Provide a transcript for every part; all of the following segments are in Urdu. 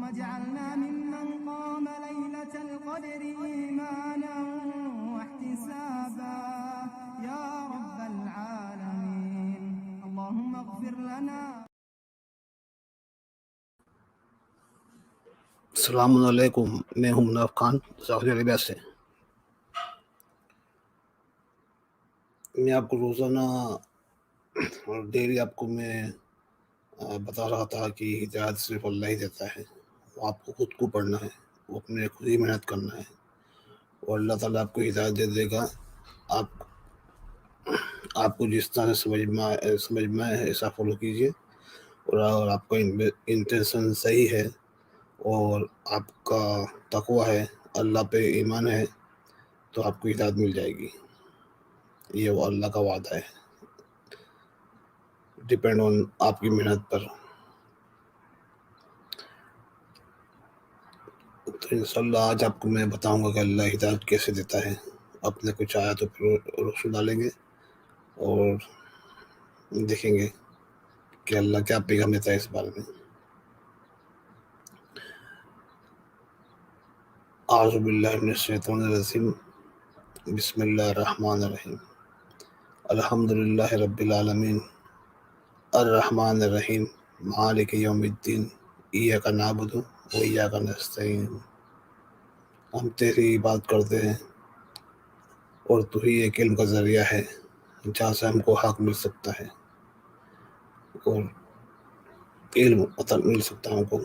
اجعلنا ممن قام ليلة القدر إيمانا واحتسابا يا رب العالمين اللهم اغفر لنا. السلام علیکم، میں ہوں مناف خان سعودی عربیہ سے. میں آپ کو روزانہ اور ڈیلی آپ کو میں بتا رہا تھا کہ ہدایت صرف اللہ ہی دیتا ہے. وہ آپ کو خود کو پڑھنا ہے، وہ اپنے خود ہی محنت کرنا ہے، اور اللہ تعالیٰ آپ کو ہدایت دے دے گا. آپ کو جس طرح سمجھ میں ہے ایسا فالو کیجیے، اور آپ کا انٹینشن صحیح ہے اور آپ کا تقوی ہے، اللہ پہ ایمان ہے، تو آپ کو ہدایت مل جائے گی. یہ وہ اللہ کا وعدہ ہے، ڈپینڈ آن آپ کی محنت پر. تو انشاءاللہ آج آپ کو میں بتاؤں گا کہ اللہ ہدایت کیسے دیتا ہے. اپنے کچھ آیا تو پھر روشنی ڈالیں گے اور دیکھیں گے کہ اللہ کیا پیغام دیتا ہے اس بارے میں. اعوذ باللہ من الشیطان الرجیم، بسم اللہ الرحمن الرحیم. الحمدللہ رب العالمین الرحمن الرحیم مالک یوم الدین ایاک نعبد و ایاک نستعین. ہم تیری عبادت کرتے ہیں اور تو ہی ایک علم کا ذریعہ ہے جہاں سے ہم کو حق مل سکتا ہے اور علم عطا مل سکتا ہے ہم کو.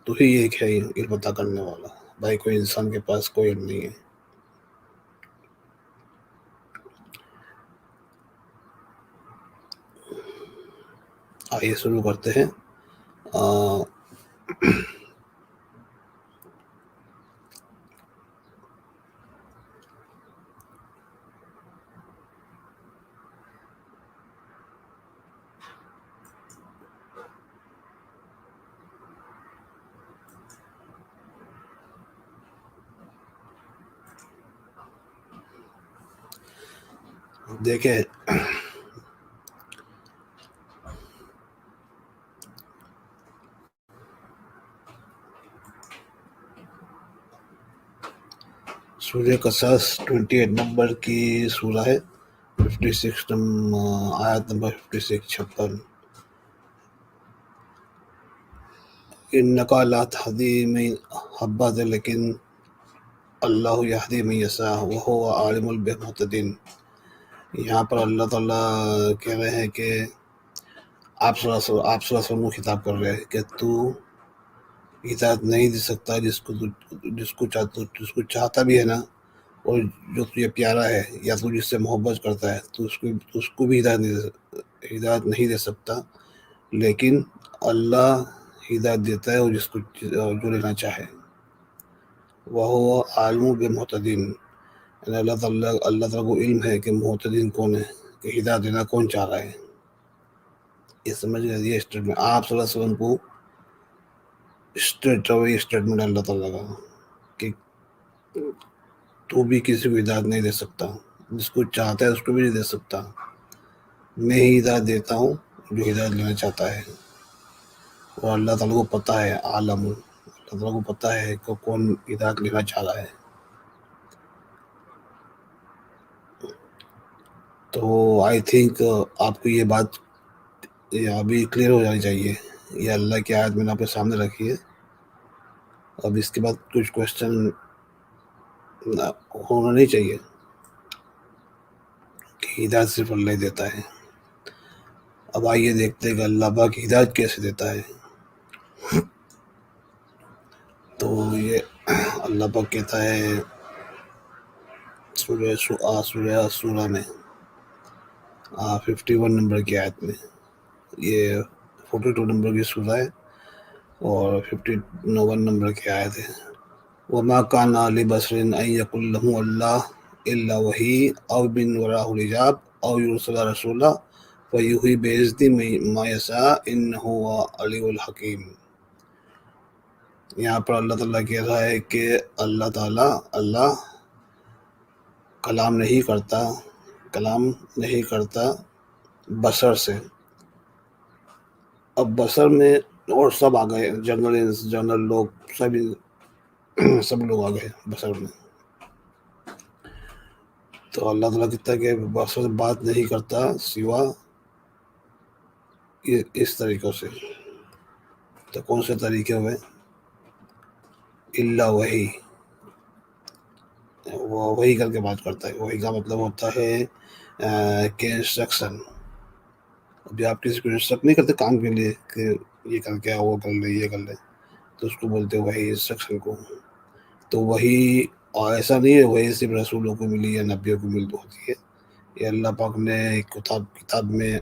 تو ہی ایک ہے علم عطا کرنے والا، بھائی کوئی انسان کے پاس کوئی علم نہیں ہے. آئیے شروع کرتے ہیں. دیکھیں، سورہ قصص 28 نمبر کی سورہ ہے، 56 آیت نمبر 56 56. انکا لا تہدی من احببت لیکن اللہ یہدی من یشاء وہو عالم بالمہتدین. یہاں پر اللہ تعالیٰ کہہ رہے ہیں کہ آپ صلی اللہ علیہ وسلم کو خطاب کر رہے ہیں کہ تو ہدایت نہیں دے سکتا جس کو چاہتا بھی ہے نا، اور جو تجھے پیارا ہے یا تو جس سے محبت کرتا ہے تو اس کو بھی ہدایت نہیں دے سکتا. لیکن اللہ ہدایت دیتا ہے اور جس کو جو لینا چاہے. وہ عالم بالمہتدین، یعنی اللہ تعالیٰ کو علم ہے کہ محتدین کون ہے، کہ ہدایت دینا کون چاہ رہا ہے. یہ سمجھ گئے. یہ اسٹیٹمنٹ آپ صلی اللہ علیہ وسلم کو اسٹیٹمنٹ اللہ تعالیٰ کا کہ تو بھی کسی کو ہدایت نہیں دے سکتا، جس کو چاہتا ہے اس کو بھی نہیں دے سکتا. میں ہی ہدایت دیتا ہوں جو ہدایت لینا چاہتا ہے. اور اللہ تعالیٰ کو پتہ ہے، عالم اللہ تعالیٰ کو پتہ ہے کہ کون ہدایت لینا چاہ رہا ہے. تو آئی تھنک آپ کو یہ بات ابھی کلیئر ہو جانی چاہیے. یہ اللہ کی آیت میں نے آپ کے سامنے رکھی ہے. اب اس کے بعد کچھ کوشچن ہونا نہیں چاہیے کہ ہدایت صرف اللہ ہی دیتا ہے. اب آئیے دیکھتے ہیں کہ اللہ پاک ہدایت کیسے دیتا ہے. تو یہ اللہ پاک کہتا ہے سورہ میں 51 نمبر کی آیت میں، یہ 42 نمبر کی سورہ ہے اور 51 نمبر کی آیت ہے. وَمَا كَانَ لِبَشَرٍ أَن يَكُونَ لَهُ اللَّهُ إِلَّا وَحْيٌ أَوْ مِنْ وَرَاءِ حِجَابٍ أَوْ يُرْسِلَ رَسُولًا فَيُوحِي بِإِذْنِهِ مَا يَشَاءُ إِنَّهُ هُوَ الْعَلِيُّ الْحَكِيمُ. یہاں پر اللہ تعالیٰ کہہ رہا ہے کہ اللہ کلام نہیں کرتا بشر سے. اب بشر میں اور سب آ گئے، جنرل لوگ سب لوگ آ گئے بسر میں. تو اللہ تعالیٰ کہتا ہے کہ بسر بات نہیں کرتا سوا اس طریقوں سے. تو کون سے طریقے ہوئے؟ اللہ وحی، وہ وہی کر کے بات کرتا ہے. وہی کا مطلب ہوتا ہے کہ انسٹرکشن. ابھی آپ کسی کو انسٹرکٹ نہیں کرتے کام کے لیے کہ یہ کر کے وہ کر لے یہ کر لے، تو اس کو بولتے ہیں وہی انسٹرکشن کو. تو وہی ایسا نہیں ہے وہی صرف رسولوں کو ملی یا نبیوں کو مل ہوتی ہے. یہ اللہ پاک نے کتاب میں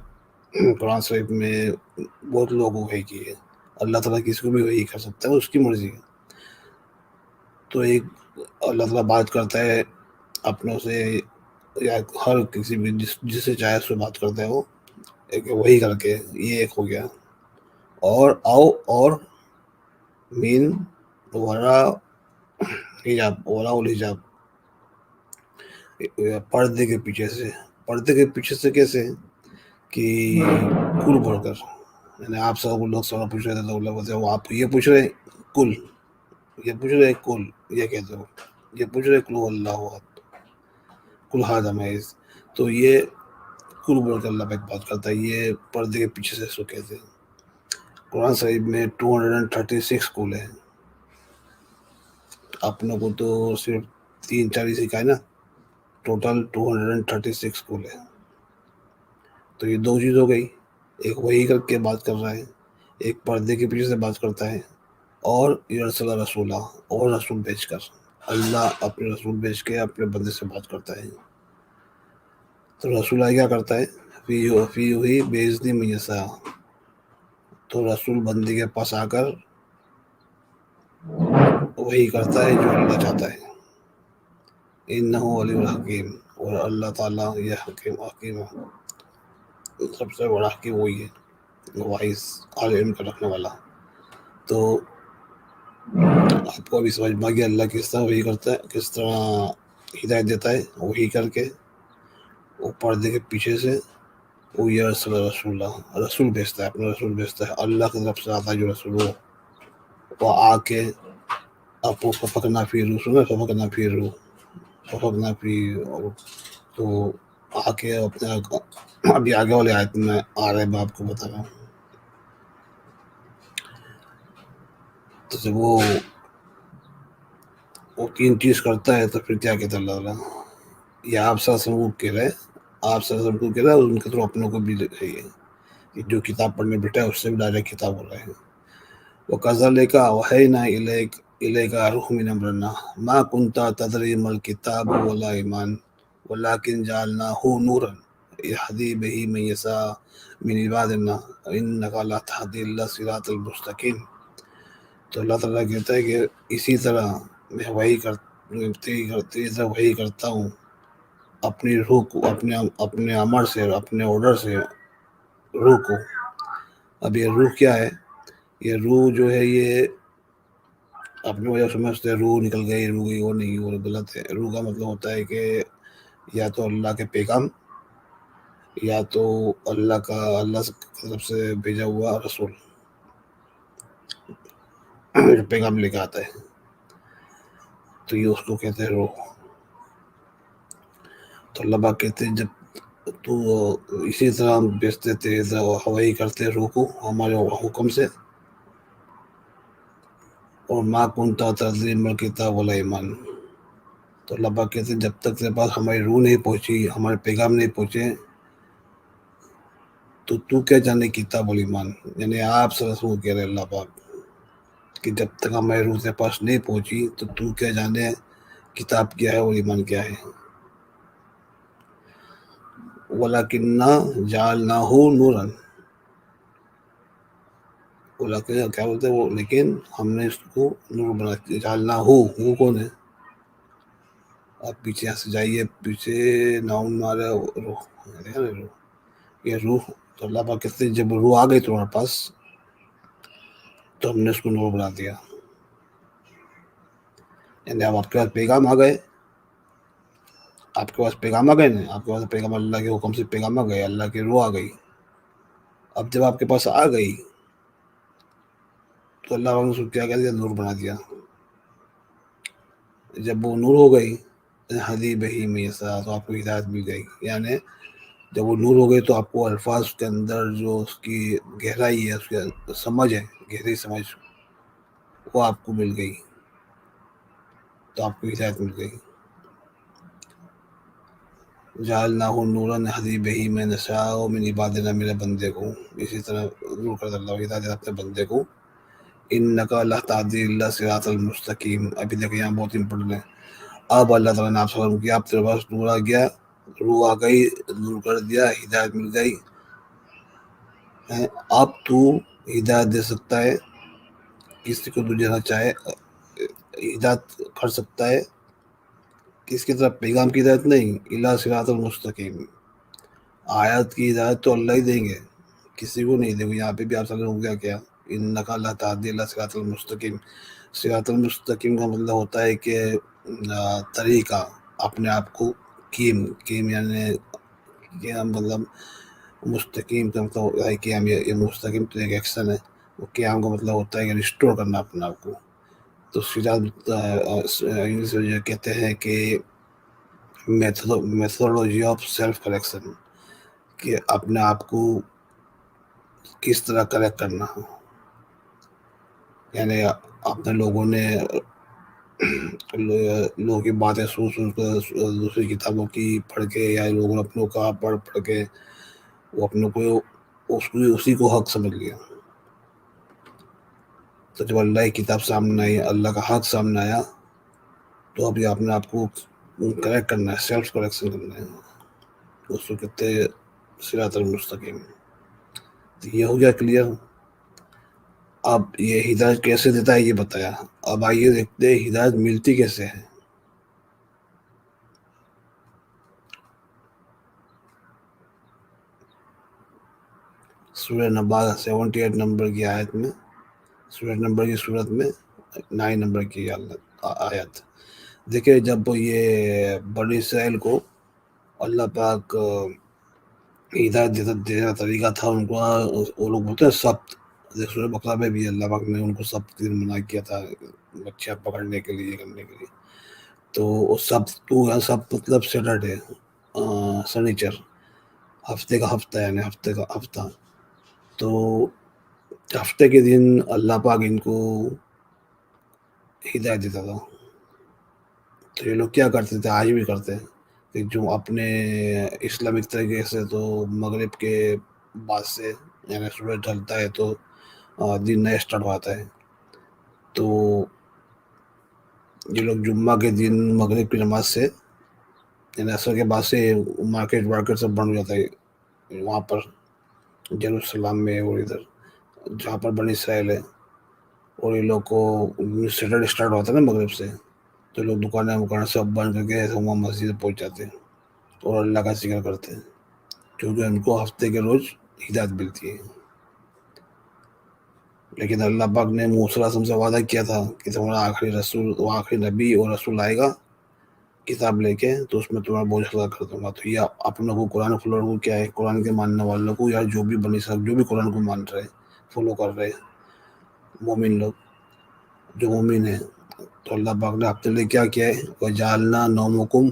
قرآن شریف میں بہت لوگوں کو وحی کی ہے. اللہ تعالیٰ کسی کو بھی وحی کر سکتا ہے، اس کی مرضی ہے. تو ایک اللہ تعالیٰ بات کرتا ہے اپنوں سے، یا ہر کسی بھی جسے چاہے اس سے بات کرتا ہے وہ وہی کر کے. یہ ایک ہو گیا. اور آؤ اور مین ورا حجاب، ورا الحجاب، پردے کے پیچھے سے. پردے کے پیچھے سے کیسے؟ کہ کل بول کر، یعنی آپ سب لوگ سوال پوچھ رہے تھے تو لوگ بولتے ہیں آپ یہ پوچھ رہے ہیں کل، یہ پوچھ رہے کل، یہ کہتے ہو یہ پوچھ رہے کلو اللہ کل ہاضا محض. تو یہ کل بول کر اللہ پاک بات کرتا ہے. یہ پردے کے پیچھے سے سو کہتے ہیں. قرآن شریف میں 236 کل ہیں. اپنوں کو تو صرف 3-4 ہی سکھائے نا، ٹوٹل 236 کل ہے. تو یہ دو چیز ہو گئی، ایک وہی کر کے بات کر رہا ہے، ایک پردے کے پیچھے سے بات کرتا ہے، اور یرسل رسولہ، اور رسول بھیج کر. اللہ اپنے رسول بھیج کے اپنے بندے سے بات کرتا ہے. تو رسول کیا کرتا ہے؟ فی ہوئی بےعزتی میسا. تو رسول بندے کے پاس آ کر وہی کرتا ہے جو اللہ چاہتا ہے. انہ علی الحکیم، اور اللہ تعالیٰ یہ حکیم ہے، سب سے بڑا حکیم وہی ہے، وائس علم کا رکھنے والا. تو آپ کو ابھی سمجھ میں آ گیا اللہ کس طرح وہی کرتا ہے، کس طرح ہدایت دیتا ہے. وہی کر کے وہ پردے کے پیچھے سے وہ یرسل رسول، رسول بھیجتا ہے، اپنا رسول بھیجتا ہے. اللہ کی طرف سے آتا ہے جو رسول وہ آ کے آپ کو ففقنا فی روح، سنا ففقنا فی روح، ففقنا فی. تو آ کے اپنے ابھی آگے والے آیت میں آ رہے میں آپ کو بتا رہا ہوں. تو جب وہ 3 چیز کرتا ہے تو پھر کیا کہتا ہے اللہ تعالیٰ؟ یہ آپ سر سے وہ کہہ رہے، آپ سر سے کو کہہ رہا ہے، ان کے تھرو اپنوں کو بھی ہے جو کتاب پڑھنے بیٹھا ہے اس سے بھی ڈائریکٹ کتاب ہو رہا ہے. وَكَذَلِكَ أَوْحَيْنَا إِلَيْكَ رُوحًا مِنْ أَمْرِنَا مَا كُنْتَ تَدْرِي مَا الْكِتَابُ وَلَا الْإِيمَانُ وَلَكِنْ جَعَلْنَاهُ نُورًا يَهْدِي بِهِ مَن يَشَاءُ مِنْ عِبَادِنَا إِنَّكَ لَا تَهْدِي إِلَّا صِرَاطً مُسْتَقِيمًا. تو اللہ تعالیٰ کہتا ہے کہ اسی طرح میں وہی کرتا ہوں اپنی روح کو، اپنے امر سے، اپنے آرڈر سے روح کو. اب یہ روح کیا ہے؟ یہ روح جو ہے یہ اپنی وجہ سمجھتے ہیں روح نکل گئی، روح گئی، وہ نہیں، وہ غلط ہے. روح کا مطلب ہوتا ہے کہ یا تو اللہ کے پیغام، یا تو اللہ کی طرف سے بھیجا ہوا رسول جو پیغام لے کے آتا ہے، تو یہ اس کو کہتے ہیں روح. تو اللہ پاک کہتے ہیں جب تو اسی طرح ہم بیچتے تھے ہوائی کرتے روح کو ہمارے حکم سے. اور ما کنت تدری ما الکتاب ولا ایمان. تو اللہ پاک کہتے ہیں جب تک تیرے پاس ہماری روح نہیں پہنچی، ہمارے پیغام نہیں پہنچے، تو کیا جانے کتاب اور ایمان. یعنی آپ سے رسول کہہ رہے اللہ پاک کہ جب تک ہماری روح تیرے پاس نہیں پہنچی تو کیا جانے کتاب کیا ہے اور ایمان کیا ہے. وَلَكِنَّا جَعَلْنَاهُ نُورًا، کیا بولتے ہیں وہ، لیکن ہم نے اس کو نور بنا دیا. جعلنا ہو، وہ کون ہے؟ آپ پیچھے یہاں سے جائیے، پیچھے ناؤن مارا روح، یہ روح. تو اللہ پاک کہتے ہیں جب روح آ گئی تمہارے پاس تو ہم نے اس کو نور بنا دیا. یعنی اب آپ کے پاس پیغام آ گئے، آپ کے پاس پیغام آ گئے نا، آپ کے پاس پیغام اللہ کے حکم سے پیغام آ گئے، اللہ کی روح آ گئی. اب جب آپ کے پاس آ گئی تو اللہ نے اس کو کیا کر دیا؟ نور بنا دیا. جب وہ نور ہو گئی حدیب ہی میں ایسا تو آپ کو ہدایت مل جائے گی. یعنی جب وہ نور ہو گئی تو آپ کو الفاظ کے اندر جو اس کی گہرائی ہے، اس کی سمجھ ہے، گہری سمجھ، وہ آپ کو مل گئی تو آپ کو ہدایت مل گئی. جعلناہ نورا نہدی بہی من نشاء من عبادنا، میرے بندے کو اسی طرح نور کر اللہ ہدایت دیتا اپنے بندے کو. انک لا تہدی الا صراط المستقیم. ابھی دیکھیں یہاں بہت امپورٹنٹ ہے. اب اللہ تعالیٰ نے آپ سے کیا آپ تیرے پاس نور آ گیا، روح آ گئی، نور کر دیا، ہدایت مل گئی. اب تو ہدایت دے سکتا ہے کسی کو تو دینا چاہے، ہدایت کر سکتا ہے کس کی طرف؟ پیغام کی ہدایت نہیں، الا صراط المستقیم. آیات کی ہدایت تو اللہ ہی دیں گے، کسی کو نہیں دیں گے. یہاں پہ بھی آپ صلی اللہ علیہ وسلم کیا انک لا تہدی الا صراط المستقیم. صراط المستقیم کا مطلب ہوتا ہے کہ طریقہ، اپنے آپ کو کیم یعنی کیا مطلب مستقیم کا مطلب ہوتا ہے قیام. یہ مستقیم تو ایک ایکشن ہے، وہ قیام کا مطلب ہوتا ہے کہ ریسٹور کرنا اپنے آپ کو. تو انگلش میں کہتے ہیں کہ میتھڈولوجی آف سیلف کریکشن، کہ اپنے آپ کو کس طرح کریکٹ کرنا. یعنی اپنے لوگوں نے لوگوں کی باتیں سن کر، دوسری کتابوں کی پڑھ کے، یا لوگوں نے اپنوں کا پڑھ کے وہ اپنوں کو اسی کو حق سمجھ لیا. تو جب اللہ کی کتاب سامنے آئی، اللہ کا حق سامنے آیا، تو ابھی اپنے آپ کو کریکٹ کرنا ہے، سیلف کریکشن کرنا ہے. اس کو کہتے ہیں صراط المستقیم. تو یہ ہو گیا کلیئر. اب یہ ہدایت کیسے دیتا ہے یہ بتایا. اب آئیے دیکھتے ہیں ہدایت ملتی کیسے ہے. سورہ نبا 78 نمبر کی آیت میں، سورہ نمبر کی صورت میں 9 نمبر کی آیت دیکھیں. جب یہ بنی اسرائیل کو اللہ پاک ہدایت دینا طریقہ تھا ان کو، وہ لوگ بولتے ہیں سبت. سورہ بقرہ میں بھی اللہ پاک نے ان کو سبت دن منع کیا تھا بچہ پکڑنے کے لیے، کرنے کے لیے. تو سبت مطلب سیٹرڈے، سنیچر، ہفتے کا ہفتہ، یعنی ہفتے کا ہفتہ. تو ہفتے کے دن اللہ پاک ان کو ہدایت دیتا تھا. تو یہ لوگ کیا کرتے تھے، آج بھی کرتے ہیں، کہ جو اپنے اسلامک طریقے سے تو مغرب کے بعد سے، یعنی سورج ڈھلتا ہے تو دن نیا اسٹارٹ ہوتا ہے. تو یہ لوگ جمعہ کے دن مغرب کی نماز سے، یعنی عصر کے بعد سے مارکیٹ سب بند ہو جاتا ہے وہاں پر یروشلم میں، اور ادھر جہاں پر بنی اسرائیل ہے. اور یہ لوگ کو سیٹرڈے اسٹارٹ ہوتا ہے نا مغرب سے، تو لوگ دکانیں سب بند کر کے وہاں مسجد پہنچ جاتے ہیں اور اللہ کا ذکر کرتے ہیں، کیونکہ ان کو ہفتے کے روز ہدایت ملتی ہے. لیکن اللہ پاک نے موسیٰ علیہ السلام سے وعدہ کیا تھا کہ تمہارا آخری نبی اور رسول آئے گا کتاب لے کے، تو اس میں تمہارا بوجھ ہلکا کر دوں گا. تو یہ اپنوں کو قرآن فالوور کو کیا ہے، قرآن کے ماننے والوں کو، یا جو بھی جو بھی قرآن کو مان رہے، فالو کر رہے مومن لوگ، جو مومن ہیں، تو اللہ پاک نے اپنے لیے کیا کیا ہے، وَجَعَلْنَا نَوْمَكُمْ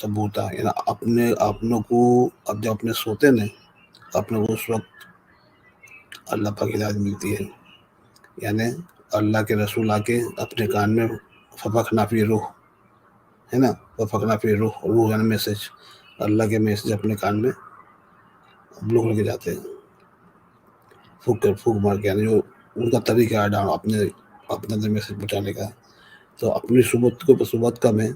سُبَاتًا. یعنی اپنوں کو اب جب اپنے سوتے نا، اپنے کو اس وقت اللہ پاک ہدایت ملتی ہے. یعنی اللہ کے رسول آ کے اپنے کان میں فَفَخْنَا فِي روح ہے نا، فَفَخْنَا فِي روح یعنی میسج، اللہ کے میسج اپنے کان میں بلو کر کے جاتے ہیں، پھونک مار کے. یعنی جو ان کا طریقہ ہے اپنے اندر میسج پہنچانے کا. تو اپنی صبح کا میں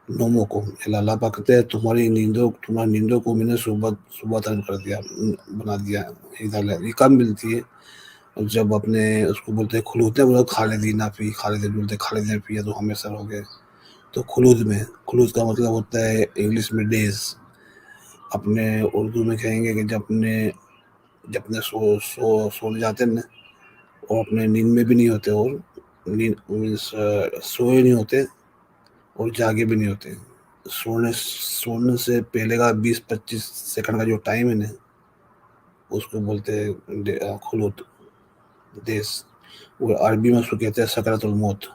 نوموں کو اللہ پاک کہتے ہیں تمہاری نیندوں کو میں نے صبح تک کر دیا، بنا دیا. یہ کب ملتی ہے؟ جب اپنے اس کو بولتے ہیں خلوت ہے، وہ خالدین فی، خالدین بولتے ہیں خالدین فی، تو ہمیشہ رہو گے. تو خلود کا مطلب ہوتا ہے انگلش میں ڈیز. اپنے اردو میں کہیں گے کہ جب اپنے سونے جاتے ہیں نا، اور اپنے نیند میں بھی نہیں ہوتے، اور سوئے نہیں ہوتے اور جاگے بھی نہیں ہوتے. سونے سے پہلے کا 20-25 سیکنڈ کا جو ٹائم ہے نا، اس کو بولتے ہیں خلوت، دیس. وہ عربی میں اس کو کہتے ہیں سکرات الموت.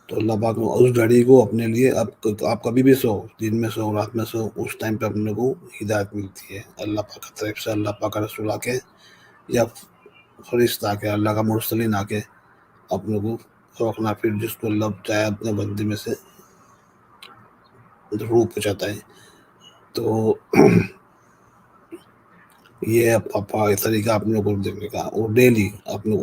تو اللہ پاک نے اس گھڑی کو اپنے لیے آپ کبھی بھی سو، دن میں سو، رات میں سو، اس ٹائم پہ اپنے کو ہدایت ملتی ہے اللہ پاک کی طرف سے. اللہ پاک کا رسول آ کے یا فرشتہ آ کے، اللہ کا مرسلین آ کے اپنے کو روکنا، پھر جس کو اللہ چاہے اپنے بندے میں سے روح پہنچاتا ہے. تو یہ طریقہ اپنے کو دیکھنے کا. اور ڈیلی اپنے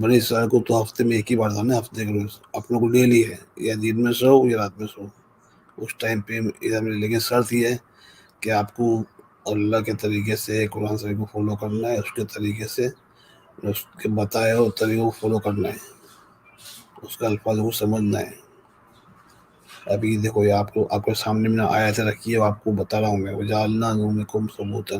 بڑے اسرائیل کو تو ہفتے میں ایک ہی بار تھا نا، ہفتے کے روز اپنے کو ڈیلی ہے، یا دن میں سو یا رات میں سو، اس ٹائم پہ ادھر میں. لیکن شرط یہ ہے کہ آپ کو اللہ کے طریقے سے قرآن شریف کو فالو کرنا ہے، اس کے طریقے سے، اس کے بتائے ہوئے طریقوں کو فالو کرنا ہے، اس کا الفاظ کو سمجھنا ہے. ابھی دیکھو یہ آپ کے سامنے میں آیت رکھی ہے، آپ کو بتا رہا ہوں میں. وجعلنا نومکم ثبوتا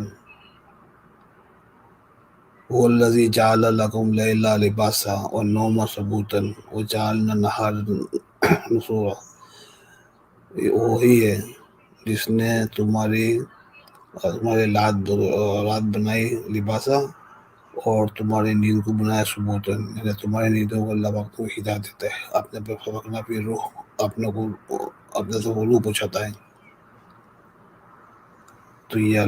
هو الذی جعل لکم اللیل لباسا والنوم ثبوتا وجعلنا النہار نشورا. وہی ہے جس نے تمہاری رات بنائی لباسا، اور تمہاری نیند کو بنایا ثبوتاً، یعنی تمہاری نیندوں کو اللہ پاک کو ہدایت دیتا ہے، اپنے پہ رکھنا، پھر روح اپنے سے وہ روح پہنچاتا ہے. تو یہ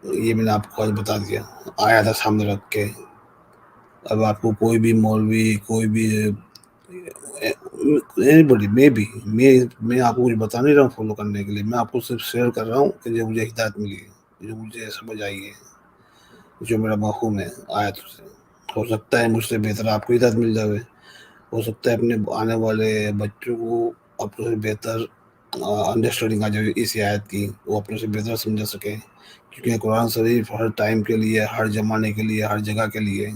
یہ میں نے آپ کو آج بتا دیا، آیا تھا سامنے رکھ کے. اب آپ کو کوئی بھی مولوی، کوئی بھی میں آپ کو کچھ بتا نہیں رہا ہوں فالو کرنے کے لیے، میں آپ کو صرف شیئر کر رہا ہوں کہ جو مجھے ہدایت ملی ہے، جو مجھے سمجھ آئی ہے، جو میرا مفہوم ہے آیت سے. ہو سکتا ہے مجھ سے بہتر آپ کو ہدایت مل جائے، ہو سکتا ہے اپنے آنے والے بچوں کو اپنے سے بہتر انڈرسٹینڈنگ آ جائے اس آیت کی، وہ اپنے سے بہتر سمجھ سکیں. کیونکہ قرآن شریف ہر ٹائم کے لیے، ہر زمانے کے لیے، ہر جگہ کے لیے.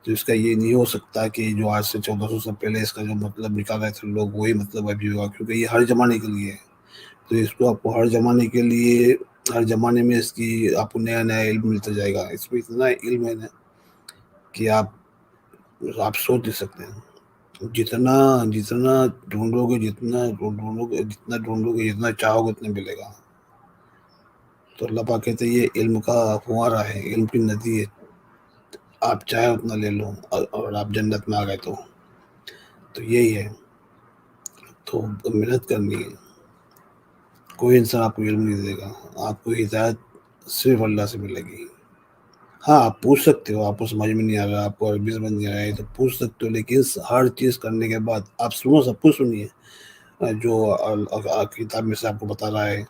تو اس کا یہ نہیں ہو سکتا کہ جو آج سے 1400 سال پہلے اس کا جو مطلب نکالا تھے لوگ، وہی مطلب ابھی ہوگا، کیونکہ یہ ہر زمانے کے لیے ہے. تو اس کو آپ کو ہر زمانے کے لیے، ہر زمانے میں اس کی آپ کو نیا نیا علم ملتا جائے گا. اس میں اتنا علم ہے نا کہ آپ سوچ نہیں سکتے ہیں. جتنا ڈھونڈو گے، جتنا چاہو گے اتنا ملے گا. تو اللہ پاک کہتے ہیں یہ علم کا فوارہ ہے، علم کی ندی ہے، آپ چاہے اتنا لے لو، اور آپ جنت میں آ گئے. تو یہی ہے. تو محنت کرنی ہے. کوئی انسان آپ کو علم نہیں دے گا، آپ کو ہدایت صرف اللہ سے ملے گی. ہاں آپ پوچھ سکتے ہو، آپ کو سمجھ میں نہیں آ رہا، آپ کو عربی سمجھ نہیں آ رہا ہے تو پوچھ سکتے ہو، لیکن ہر چیز کرنے کے بعد آپ سنو، سب کچھ سنیے جو کتاب میں سے آپ کو بتا رہا ہے،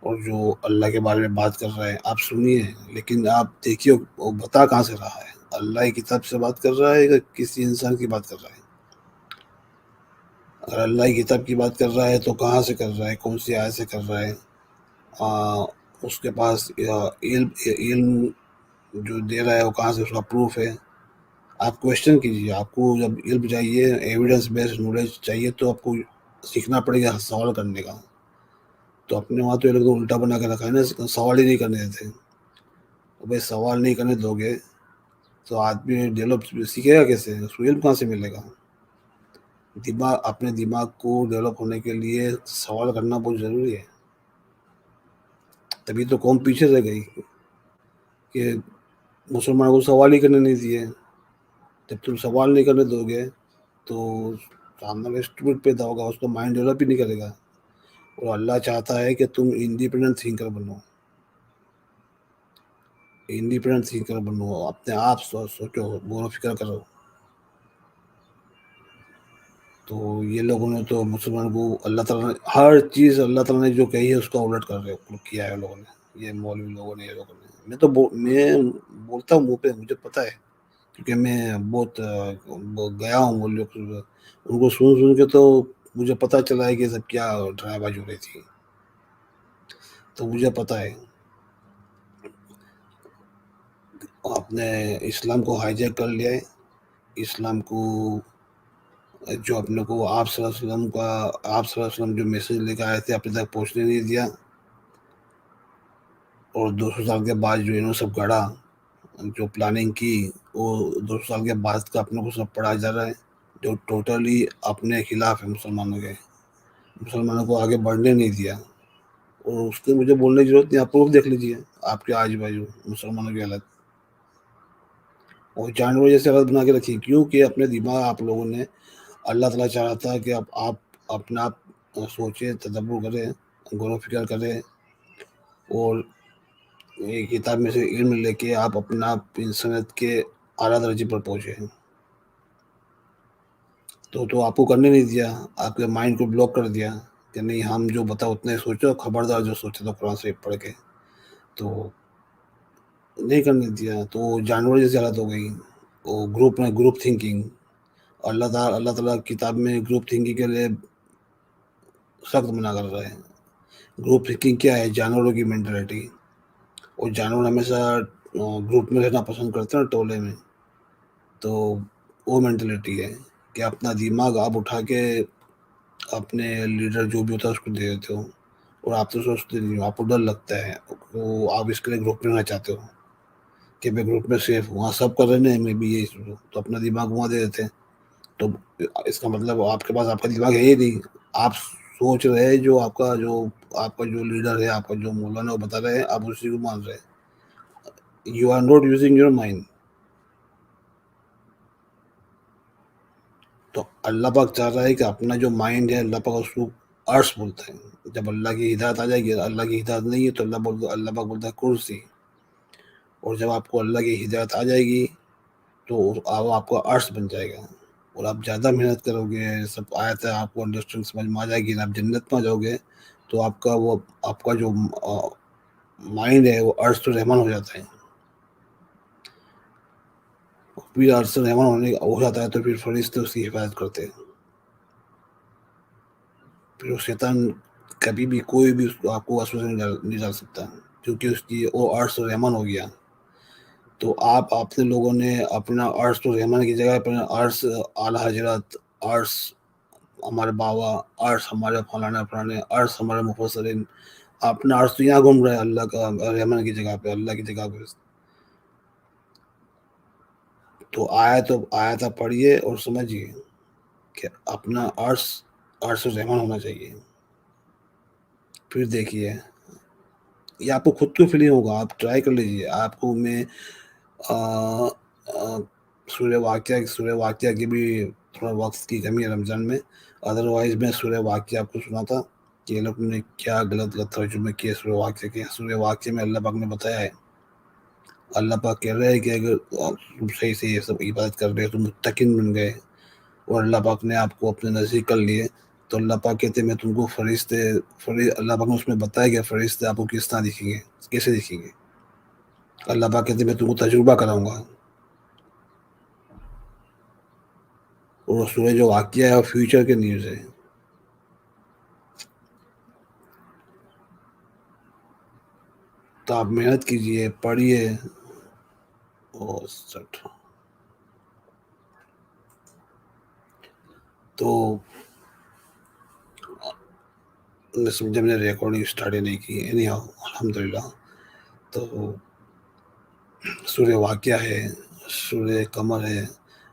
اور جو اللہ کے بارے میں بات کر رہا ہے آپ سنیے. لیکن آپ دیکھیے وہ بتا کہاں سے رہا ہے، اللہ کی کتاب سے بات کر رہا ہے یا کسی انسان کی بات کر رہا ہے. اگر اللہ کی کتاب کی بات کر رہا ہے تو کہاں سے کر رہا ہے، کون سی آیت سے کر رہا ہے. اس کے پاس علم جو دے رہا ہے وہ کہاں سے، اس کا پروف ہے. آپ کویشچن کیجیے. آپ کو جب علم چاہیے، ایویڈنس بیسڈ نالج چاہیے، تو آپ کو سیکھنا پڑے گا سوال کرنے کا. تو اپنے وہاں تو یہ لوگ الٹا بنا کے رکھا ہے نا، سوال ہی نہیں کرنے دیتے. بھائی سوال نہیں کرنے دو گے تو آدمی ڈیولپ سیکھے گا کیسے، اس کو علم کہاں سے ملے گا. اپنے دماغ کو ڈیولپ ہونے کے لیے سوال کرنا بہت ضروری ہے. تبھی تو قوم پیچھے رہ گئی کہ مسلمانوں کو سوال ہی کرنے نہیں دیے. جب تم سوال نہیں کرنے دو گے تو سامنے میں اسٹوڈنٹ پیدا ہوگا، اس کو مائنڈ ڈیولپ ہی نہیں کرے گا. اور اللہ چاہتا ہے کہ تم انڈیپینڈنٹ تھنکر بنو، اپنے آپ سوچو، غور و فکر کرو. تو یہ لوگوں نے تو مسلمان کو اللہ تعالیٰ نے ہر چیز اللہ تعالیٰ نے جو کہی ہے اس کا الٹ کر رہے کیا ہے لوگوں نے، یہ مولوی لوگوں نے، یہ لوگوں نے. میں بولتا ہوں منہ پہ، مجھے پتہ ہے، کیونکہ میں بہت گیا ہوں مولوی، ان کو سن کے تو مجھے پتہ چلا ہے کہ یہ سب کیا ڈرامہ بازی ہو رہی تھی. تو مجھے پتہ ہے آپ نے اسلام کو ہائی جیک کر لیا ہے. اسلام کو جو اپنے کو آپ صلی اللہ علیہ وسلم جو میسج لے کے آئے تھے اپنے تک پہنچنے نہیں دیا. اور 200 سال کے بعد جو انہوں سب گڑا، جو پلاننگ کی، وہ 200 سال کے بعد کا اپنے کو سب پڑھا جا رہا ہے، جو ٹوٹلی اپنے خلاف ہے مسلمانوں کو آگے بڑھنے نہیں دیا. اور اس کے مجھے بولنے کی ضرورت نہیں، آپ پروف دیکھ لیجیے آپ کے آجو بازو مسلمانوں کی حالت. اور جانور جیسے عادت بنا کے رکھی کیوں کہ اپنے دماغ آپ لوگوں نے اللہ تعالیٰ چاہ رہا تھا کہ اب آپ اپنا سوچیں، تدبر کریں، غور و فکر کریں، اور یہ کتاب میں سے علم لے کے آپ اپنا انسانیت کے اعلیٰ درجے پر پہنچے ہیں۔ تو آپ کو کرنے نہیں دیا، آپ کے مائنڈ کو بلاک کر دیا کہ نہیں ہم جو بتا اتنا ہی سوچو، خبردار جو سوچے تو قرآن شریف پڑھ کے، تو نہیں کرنے دیا، تو جانور جیسی حالت ہو گئی، وہ گروپ تھنکنگ۔ اللہ تعالیٰ کتاب میں گروپ تھنکنگ کے لیے سخت منع کر رہا ہے۔ گروپ تھنکنگ کیا ہے؟ جانوروں کی مینٹلٹی، اور جانور ہمیشہ گروپ میں رہنا پسند کرتے ہیں، ٹولے میں، تو وہ مینٹلٹی ہے کہ اپنا دماغ آپ اٹھا کے اپنے لیڈر جو بھی ہوتا ہے اس کو دے دیتے ہو، اور آپ تو سوچتے نہیں ہو، آپ کو ڈر لگتا ہے، وہ آپ اس کے لیے گروپ میں رہنا چاہتے ہو کہ میں گروپ میں سیف ہوں، وہاں سب کر رہے ہیں میں بھی یہی سوچوں، تو اپنا دماغ وہاں دے دیتے ہیں۔ تو اس کا مطلب آپ کے پاس آپ کا دماغ ہے ہی نہیں، آپ سوچ رہے ہیں جو آپ کا جو لیڈر ہے، آپ کا جو مولانا وہ بتا رہے ہیں، آپ اسی کو مان رہے ہیں۔ You are not using your mind. تو اللہ پاک چاہ رہا ہے کہ اپنا جو مائنڈ ہے، اللہ پاک اس کو عرش بولتا ہے۔ جب اللہ کی ہدایت آ جائے گی، اللہ کی ہدایت نہیں ہے تو اللہ پاک بولتا ہے کرسی، اور جب آپ کو اللہ کی ہدایت آ جائے گی تو آپ کا عرش بن جائے گا، اور آپ زیادہ محنت کرو گے، سب آیتیں آپ کو انڈرسٹینڈ سمجھ میں آ جائے گی، آپ جنت میں جاؤ گے، تو آپ کا جو مائنڈ ہے وہ عرش الرحمن ہو جاتا ہے۔ پھر عرش الرحمن ہو جاتا ہے تو پھر فرشتے اس کی حفاظت کرتے ہیں، پھر وہ شیطان کبھی بھی کوئی بھی آپ کو وسوسے نہیں ڈال سکتا، کیونکہ اس کی وہ عرش الرحمن ہو گیا۔ تو آپ لوگوں نے اپنا عرش الرحمن کی جگہ اپنا عرش اعلیٰ حضرت، عرش ہمارے بابا، عرش ہمارے فلانے عرش ہمارے مفسرین، اپنا عرش تو یہاں گھوم رہا ہے اللہ کا رحمان کی جگہ پہ، اللہ کی جگہ پہ۔ تو آیت آپ پڑھیے اور سمجھیے کہ اپنا عرش الرحمن ہونا چاہیے، پھر دیکھیے یہ آپ کو خود کو فیلنگ ہوگا، آپ ٹرائی کر لیجیے۔ آپ کو میں سورہ واقعہ کی بھی تھوڑا وقت کی کمی ہے رمضان میں، ادروائز میں سورہ واقعہ آپ کو سنا تھا کہ یہ لوگ نے کیا غلط ترجمے کیے سورہ واقعہ کے۔ سورہ واقعہ میں اللہ پاک نے بتایا ہے، اللہ پاک کہہ رہے ہیں کہ اگر تم صحیح سے یہ سب عبادت کر رہے ہو تو متقین بن گئے، اور اللہ پاک نے آپ کو اپنے نزدیک کر لیے، تو اللہ پاک کہتے ہیں میں تم کو اللہ پاک نے اس میں بتایا کہ فرشتے آپ کو کس طرح دکھیں گے، کیسے دکھیں گے۔ اللہ پاک کہتے ہیں میں تم کو تجربہ کراؤں گا، اور سورہ جو واقعہ ہے وہ فیوچر کے نیوز ہے۔ تو آپ محنت کیجئے، پڑھیے، اور تو سمجھا میں نے ریکارڈنگ اسٹارٹ نہیں کی، اینی ہاؤ الحمدللہ۔ تو سورہ واقعہ ہے، سورہ قمر ہے۔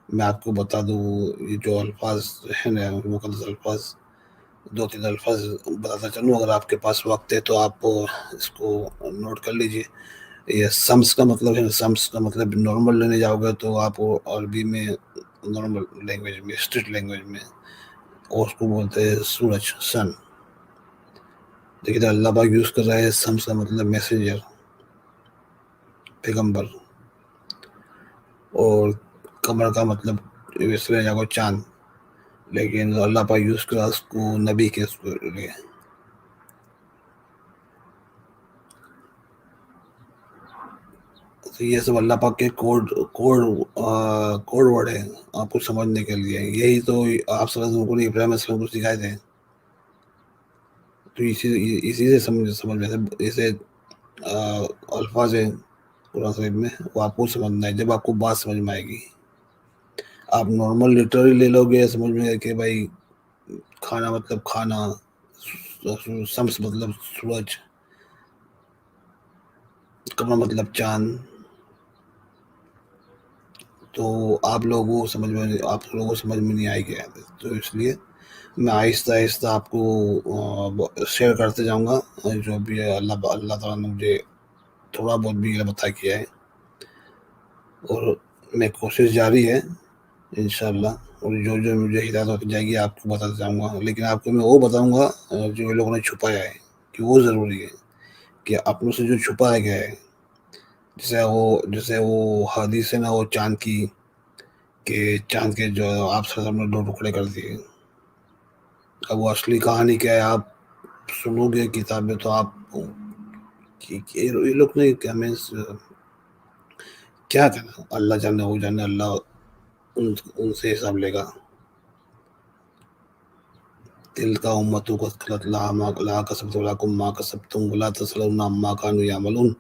میں آپ کو بتا دوں یہ جو الفاظ ہیں نا، مقدس الفاظ، 2-3 الفاظ بتاتا چلوں، اگر آپ کے پاس وقت ہے تو آپ اس کو نوٹ کر لیجئے۔ یہ سمس کا مطلب ہے، سمس کا مطلب نارمل لینے جاؤ گے تو آپ عربی میں نارمل لینگویج میں، اسٹریٹ لینگویج میں، اور اس کو بولتے ہیں سورج، سن۔ لیکن اللہ پاک یوز کر رہا ہے سمس کا مطلب میسنجر، پیغمبر، اور قمر کا مطلب اس لیے جاگو چاند، لیکن اللہ پاک یوز کرا اس کو نبی کے لیے۔ تو یہ سب اللہ پاک کے کوڈ ورڈ ہے آپ کو سمجھنے کے لیے، یہی تو آپ صلی اللہ علیہ وسلم کو ابراہیم علیہ السلام کو سکھائے تھے۔ تو اسی سے سمجھ میں ایسے الفاظ ہیں قرآن شریف میں، وہ آپ کو سمجھنا ہے جب آپ کو بات سمجھ میں آئے گی۔ آپ نارمل لٹرری لے لو گے سمجھ میں کہ بھائی کھانا مطلب کھانا، شمس مطلب سورج، قمر مطلب چاند، تو آپ لوگوں کو سمجھ میں نہیں آئے گا۔ تو اس لیے میں آہستہ آہستہ آپ کو شیئر کرتے جاؤں گا جو بھی اللہ تعالیٰ نے مجھے تھوڑا بہت بھی بتا کیا ہے، اور میں کوشش جاری ہے انشاءاللہ، اور جو جو مجھے ہدایت ہوتی جائے گی آپ کو بتاتا جاؤں گا، لیکن آپ کو میں وہ بتاؤں گا جو لوگوں نے چھپایا ہے، کہ وہ ضروری ہے کہ اپنوں سے جو چھپایا گیا ہے، جیسے وہ حدیث ہے نا، وہ چاند کی، کہ چاند کے جو آپ صلی اللہ علیہ وسلم نے 2 ٹکڑے کر دیے. اب وہ اصلی کہانی کیا ہے آپ سنو گے کتاب میں تو آپ یہ لوگ نے کیا کہنا، اللہ جانے وہ جانے، اللہ ان سے حساب لے گا. تلک امۃ قد خلت لها کسبت ولکم ما کسبتم ولا تسألون عما كانوا يعملون.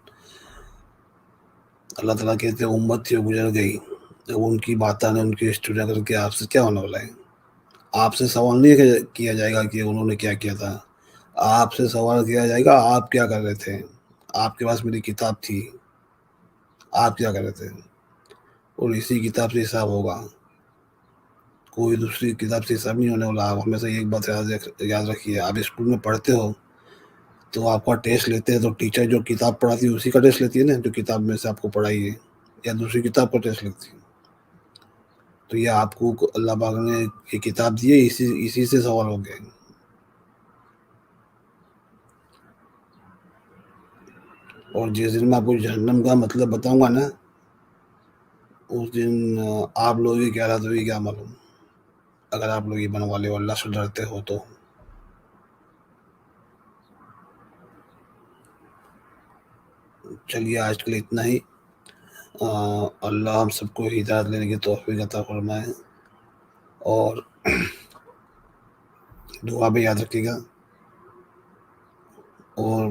اللہ تعالیٰ کہتے ہیں امت تھی وہ گزر گئی، اب ان کی باتیں ان کی ہسٹوریاں کر کے آپ سے کیا ہونے والا ہے. آپ سے سوال نہیں کیا جائے گا کہ انہوں نے کیا کیا تھا، آپ سے سوال کیا جائے گا آپ کیا کر رہے تھے. آپ کے پاس میری کتاب تھی، آپ کیا کر رہے تھے، اور اسی کتاب سے حساب ہوگا. کوئی دوسری کتاب سے حساب نہیں ہونے والا. آپ ہمیشہ ایک بات یاد رکھیے، آپ اسکول میں پڑھتے ہو تو آپ کا ٹیسٹ لیتے ہیں تو ٹیچر جو کتاب پڑھاتی ہے اسی کا ٹیسٹ لیتی ہے نا، جو کتاب میں سے آپ کو پڑھائی ہے، یا دوسری کتاب کا ٹیسٹ لیتی ہے. تو یہ آپ کو اللہ پاک نے یہ کتاب دی ہے، اسی سے سوال ہو گئے. اور جس دن میں آپ کو جہنم کا مطلب بتاؤں گا نا، اس دن آپ لوگوں کی کیا حالت ہوگی کیا معلوم، اگر آپ لوگ ایمان والے ہو، اللہ سے ڈرتے ہو تو. چلیے آج کے لیے اتنا ہی. اللہ ہم سب کو ہدایت لینے کی توفیق عطا فرمائے، اور دعا بھی یاد رکھیے گا، اور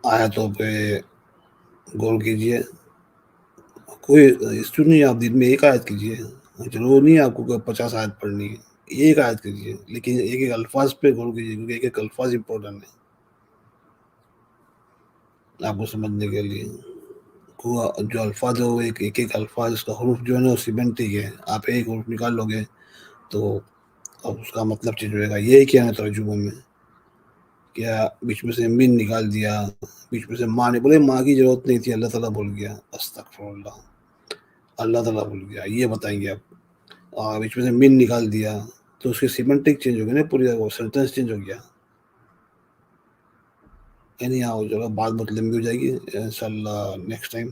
آیتوں پہ غور کیجیے. کوئی ایشو نہیں، آپ دن میں ایک آیت کیجیے، ضرور نہیں آپ کو 50 آیت پڑھنی ہے، ایک آیت کیجیے، لیکن ایک ایک الفاظ پہ غور کیجیے، کیونکہ ایک ایک الفاظ امپورٹنٹ ہے آپ کو سمجھنے کے لیے. جو الفاظ ہے وہ ایک ایک الفاظ، اس کا حروف جو ہے نا وہ سیمنٹک ہے. آپ ایک حروف نکال لو گے تو اب اس کا مطلب چینج ہوئے گا. یہی کیا ہے ترجمہ میں، کیا بیچ میں سے من نکال دیا، بیچ میں سے ماں نے بولے ماں کی ضرورت نہیں تھی، اللہ تعالیٰ بول گیا، استغفر اللہ، اللہ تعالیٰ بول گیا، یہ بتائیں گے آپ. بیچ میں سے من نکال دیا تو اس کی سیمنٹک چینج ہو گئی نا، پوری وہ سینٹینس چینج ہو گیا. یعنی چلو بات بہت لمبی ہو جائے گی انشاءاللہ نیکسٹ ٹائم.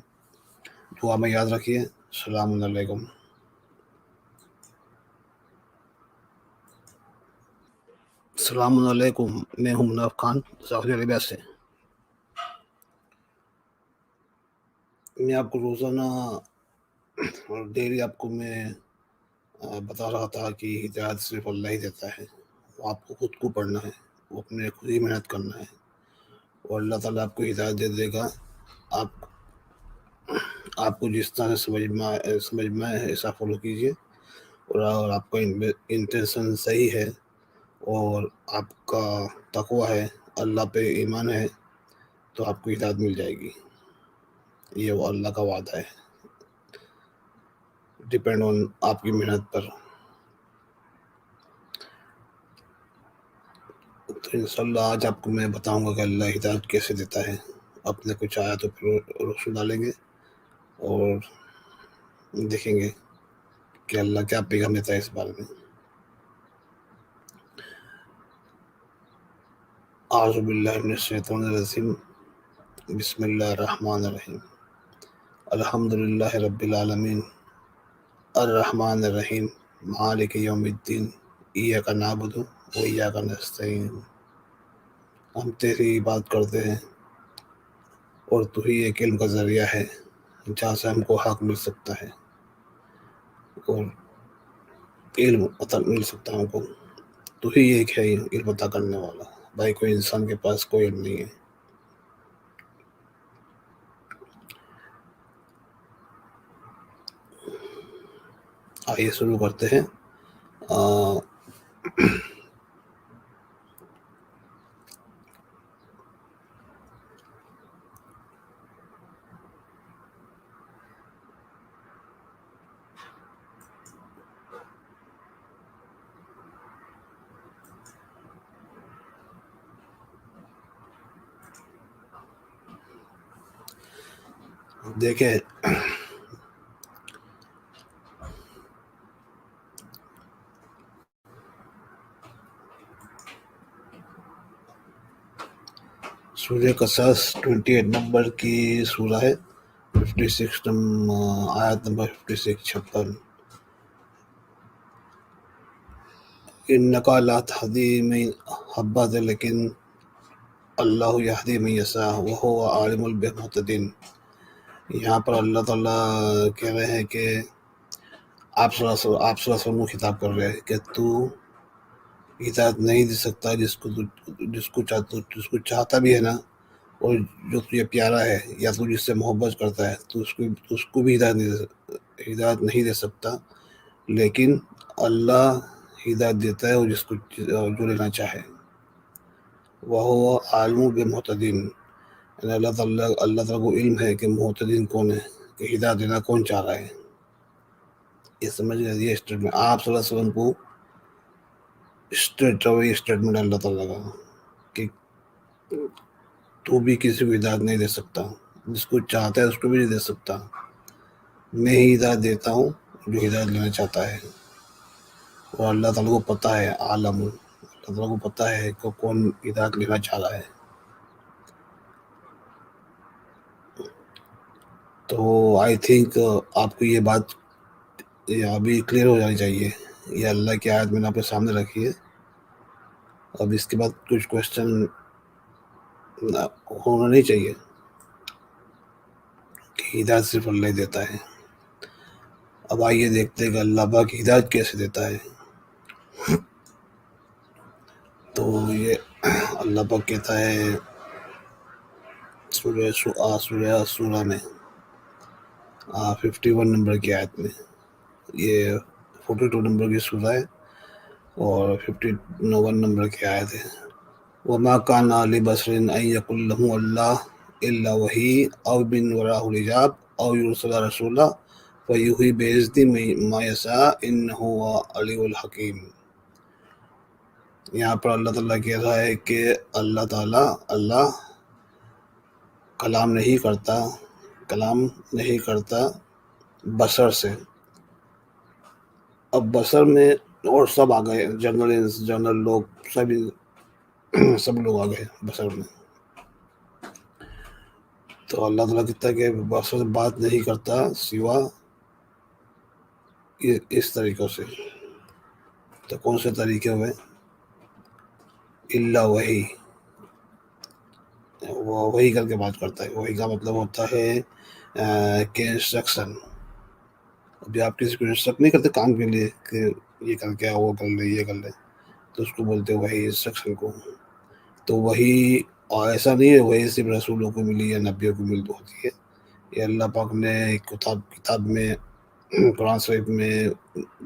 دعا میں یاد رکھیے. السلام علیکم. السلام علیکم، میں ہوں مناف خان، سعودی عربیہ سے. میں آپ کو روزانہ اور ڈیلی آپ کو میں بتا رہا تھا کہ ہدایت صرف اللہ ہی دیتا ہے، وہ آپ کو خود کو پڑھنا ہے، وہ اپنے خود ہی محنت کرنا ہے، اور اللہ تعالیٰ آپ کو ہدایت دے دے گا. آپ کو جس طرح سمجھ میں ہے ایسا فالو کیجیے، اور آپ کا انٹینشن صحیح ہے، اور آپ کا تقوی ہے، اللہ پہ ایمان ہے، تو آپ کو ہدایت مل جائے گی. یہ وہ اللہ کا وعدہ ہے، ڈپینڈ آن آپ کی محنت پر. تو انشاءاللہ آج آپ کو میں بتاؤں گا کہ اللہ ہدایت کیسے دیتا ہے. اپنے کچھ آیا تو پھر رسول ڈالیں گے اور دیکھیں گے کہ اللہ کیا پیغام دیتا ہے اس بارے میں. اعوذ باللہ من الشیطان الرجیم، بسم اللہ الرحمن الرحیم. الحمد للہ رب العالمین، الرحمن الرحیم، مالک یوم الدین، ایاک نعبد و ایاک نستعین. ہم تیری بات کرتے ہیں، اور تو ہی ایک علم کا ذریعہ ہے جہاں سے ہم کو حق مل سکتا ہے، اور علم مل سکتا ہے ہم کو. تو ہی ایک ہے علم عطا کرنے والا، بھائی کوئی انسان کے پاس کوئی علم نہیں ہے. آئیے شروع کرتے ہیں. دیکھیں، سورہ قصص 28 نمبر کی سورہ ہے، 56 آیت نمبر 56 انکا لا تہدی من احببت لیکن اللہ یہدی من یشاء وہو عالم بالمہتدین۔ یہاں پر اللہ تعالیٰ کہہ رہے ہیں کہ آپ صلی اللہ علیہ وسلم کو خطاب کر رہے ہیں کہ تو ہدایت نہیں دے سکتا جس کو چاہتا بھی ہے نا، اور جو تجھے پیارا ہے یا تو جس سے محبت کرتا ہے تو اس کو بھی ہدایت نہیں دے سکتا، لیکن اللہ ہدایت دیتا ہے اور جو لینا چاہے۔ وہ عالم بالمہتدین، یعنی اللہ تعالیٰ کو علم ہے کہ محتدین کون ہے، کہ ہدایت دینا کون چاہ رہا ہے۔ یہ سمجھ گئے؟ یہ اسٹیٹمنٹ آپ صلی اللہ علیہ وسلم کو اسٹیٹمنٹ اللہ تعالیٰ کا کہ تو بھی کسی کو ہدایت نہیں دے سکتا، جس کو چاہتا ہے اس کو بھی نہیں دے سکتا، میں ہی ہدایت دیتا ہوں جو ہدایت لینا چاہتا ہے۔ اور اللہ تعالیٰ کو پتہ ہے، عالم اللہ تعالیٰ کو پتہ ہے کہ کون ہدایت لینا چاہ رہا ہے۔ تو آئی تھنک آپ کو یہ بات ابھی کلیئر ہو جانی چاہیے۔ یہ اللہ کی آیت میں نے آپ کے سامنے رکھی ہے۔ اب اس کے بعد کچھ کوشچن ہونا نہیں چاہیے کہ ہدایت صرف اللہ ہی دیتا ہے۔ اب آئیے دیکھتے ہیں کہ اللہ پاک ہدایت کیسے دیتا ہے۔ تو یہ اللہ پاک کہتا ہے سورہ میں 51 نمبر کی آیت میں، یہ 42 نمبر کی سورہ ہے اور 51 نمبر کی آیت ہے۔ وَمَا كَانَ لِبَشَرٍ أَن يَكُونَ لَهُ اللَّهُ إِلَّا وَحْيٌ أَوْ مِن وَرَاءِ حِجَابٍ أَوْ يُرْسِلَ رَسُولًا فَيُوحِي بِإِذْنِهِ مَا يَشَاءُ إِنَّهُ هُوَ الْعَلِيُّ الْحَكِيمُ۔ یہاں پر اللہ تعالیٰ کہہ رہا ہے کہ اللہ کلام نہیں کرتا بشر سے۔ اب بشر میں اور سب آ گئے، جنرل لوگ، سب لوگ آ گئے بشر میں۔ تو اللہ تعالیٰ کہتا ہے کہ بشر سے بات نہیں کرتا سوا اس طریقوں سے۔ تو کون سے طریقے ہوئے؟ اللہ وہی کر کے بات کرتا ہے۔ وہی کا مطلب ہوتا ہے کہ انسٹرکشن۔ ابھی آپ کسی کو انسٹرکٹ نہیں کرتے کام کے لیے کہ یہ کر کے وہ کر لے، یہ کر لے، تو اس کو بولتے وہی انسٹرکشن کو۔ تو وہی ایسا نہیں ہے وہی صرف رسولوں کو ملی یا نبیوں کو ملتی ہوتی ہے۔ یہ اللہ پاک نے کتاب میں، قرآن شریف میں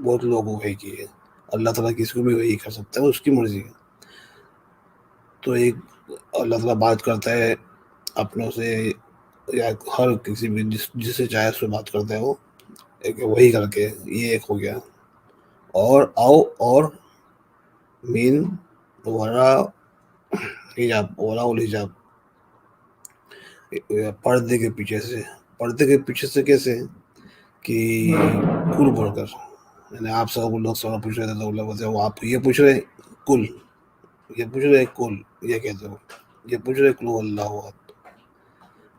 بہت لوگوں کو وحی کی ہے۔ اللہ تعالیٰ کسی کو بھی وحی کر سکتا ہے، اس کی مرضی ہے۔ تو ایک اللہ تعالیٰ بات کرتا ہے اپنوں سے یا ہر کسی بھی جسے چاہے اس سے بات کرتا ہے، وہ ایک وہی کر کے، یہ ایک ہو گیا۔ اور مین ورا الحجاب، پردے کے پیچھے سے کیسے کہ کل بڑھ کر، یعنی آپ سب لوگ سوال پوچھ رہے تھے تو لوگ بولتے آپ یہ پوچھ رہے کل، یہ پوچھ رہے کل، یہ کہتے ہو، یہ پوچھ رہے کل اللہ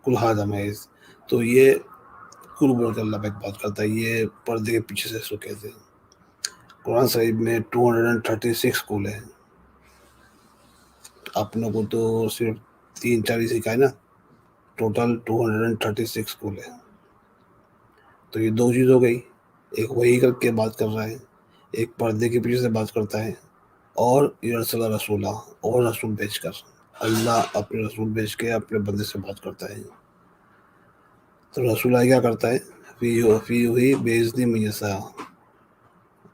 کل ہاذا محض۔ تو یہ کل بول کر اللہ پاک بات کرتا ہے، یہ پردے کے پیچھے سے اس کو کہتے ہیں۔ قرآن شریف میں 236 کل ہے، اپنوں کو تو صرف 3-4 ہی سکھائے نا، ٹوٹل 236 کل ہے۔ تو یہ دو چیز ہو گئی، ایک وہی کر کے بات کر رہا ہے، ایک پردے کے پیچھے سے بات کرتا ہے، اور یرسل رسولہ، اور رسول بھیج کر، اللہ اپنے رسول بھیج کے اپنے بندے سے بات کرتا ہے۔ تو رسول کیا کرتا ہے؟ فیہ بِإِذْنِ مَن یشاء،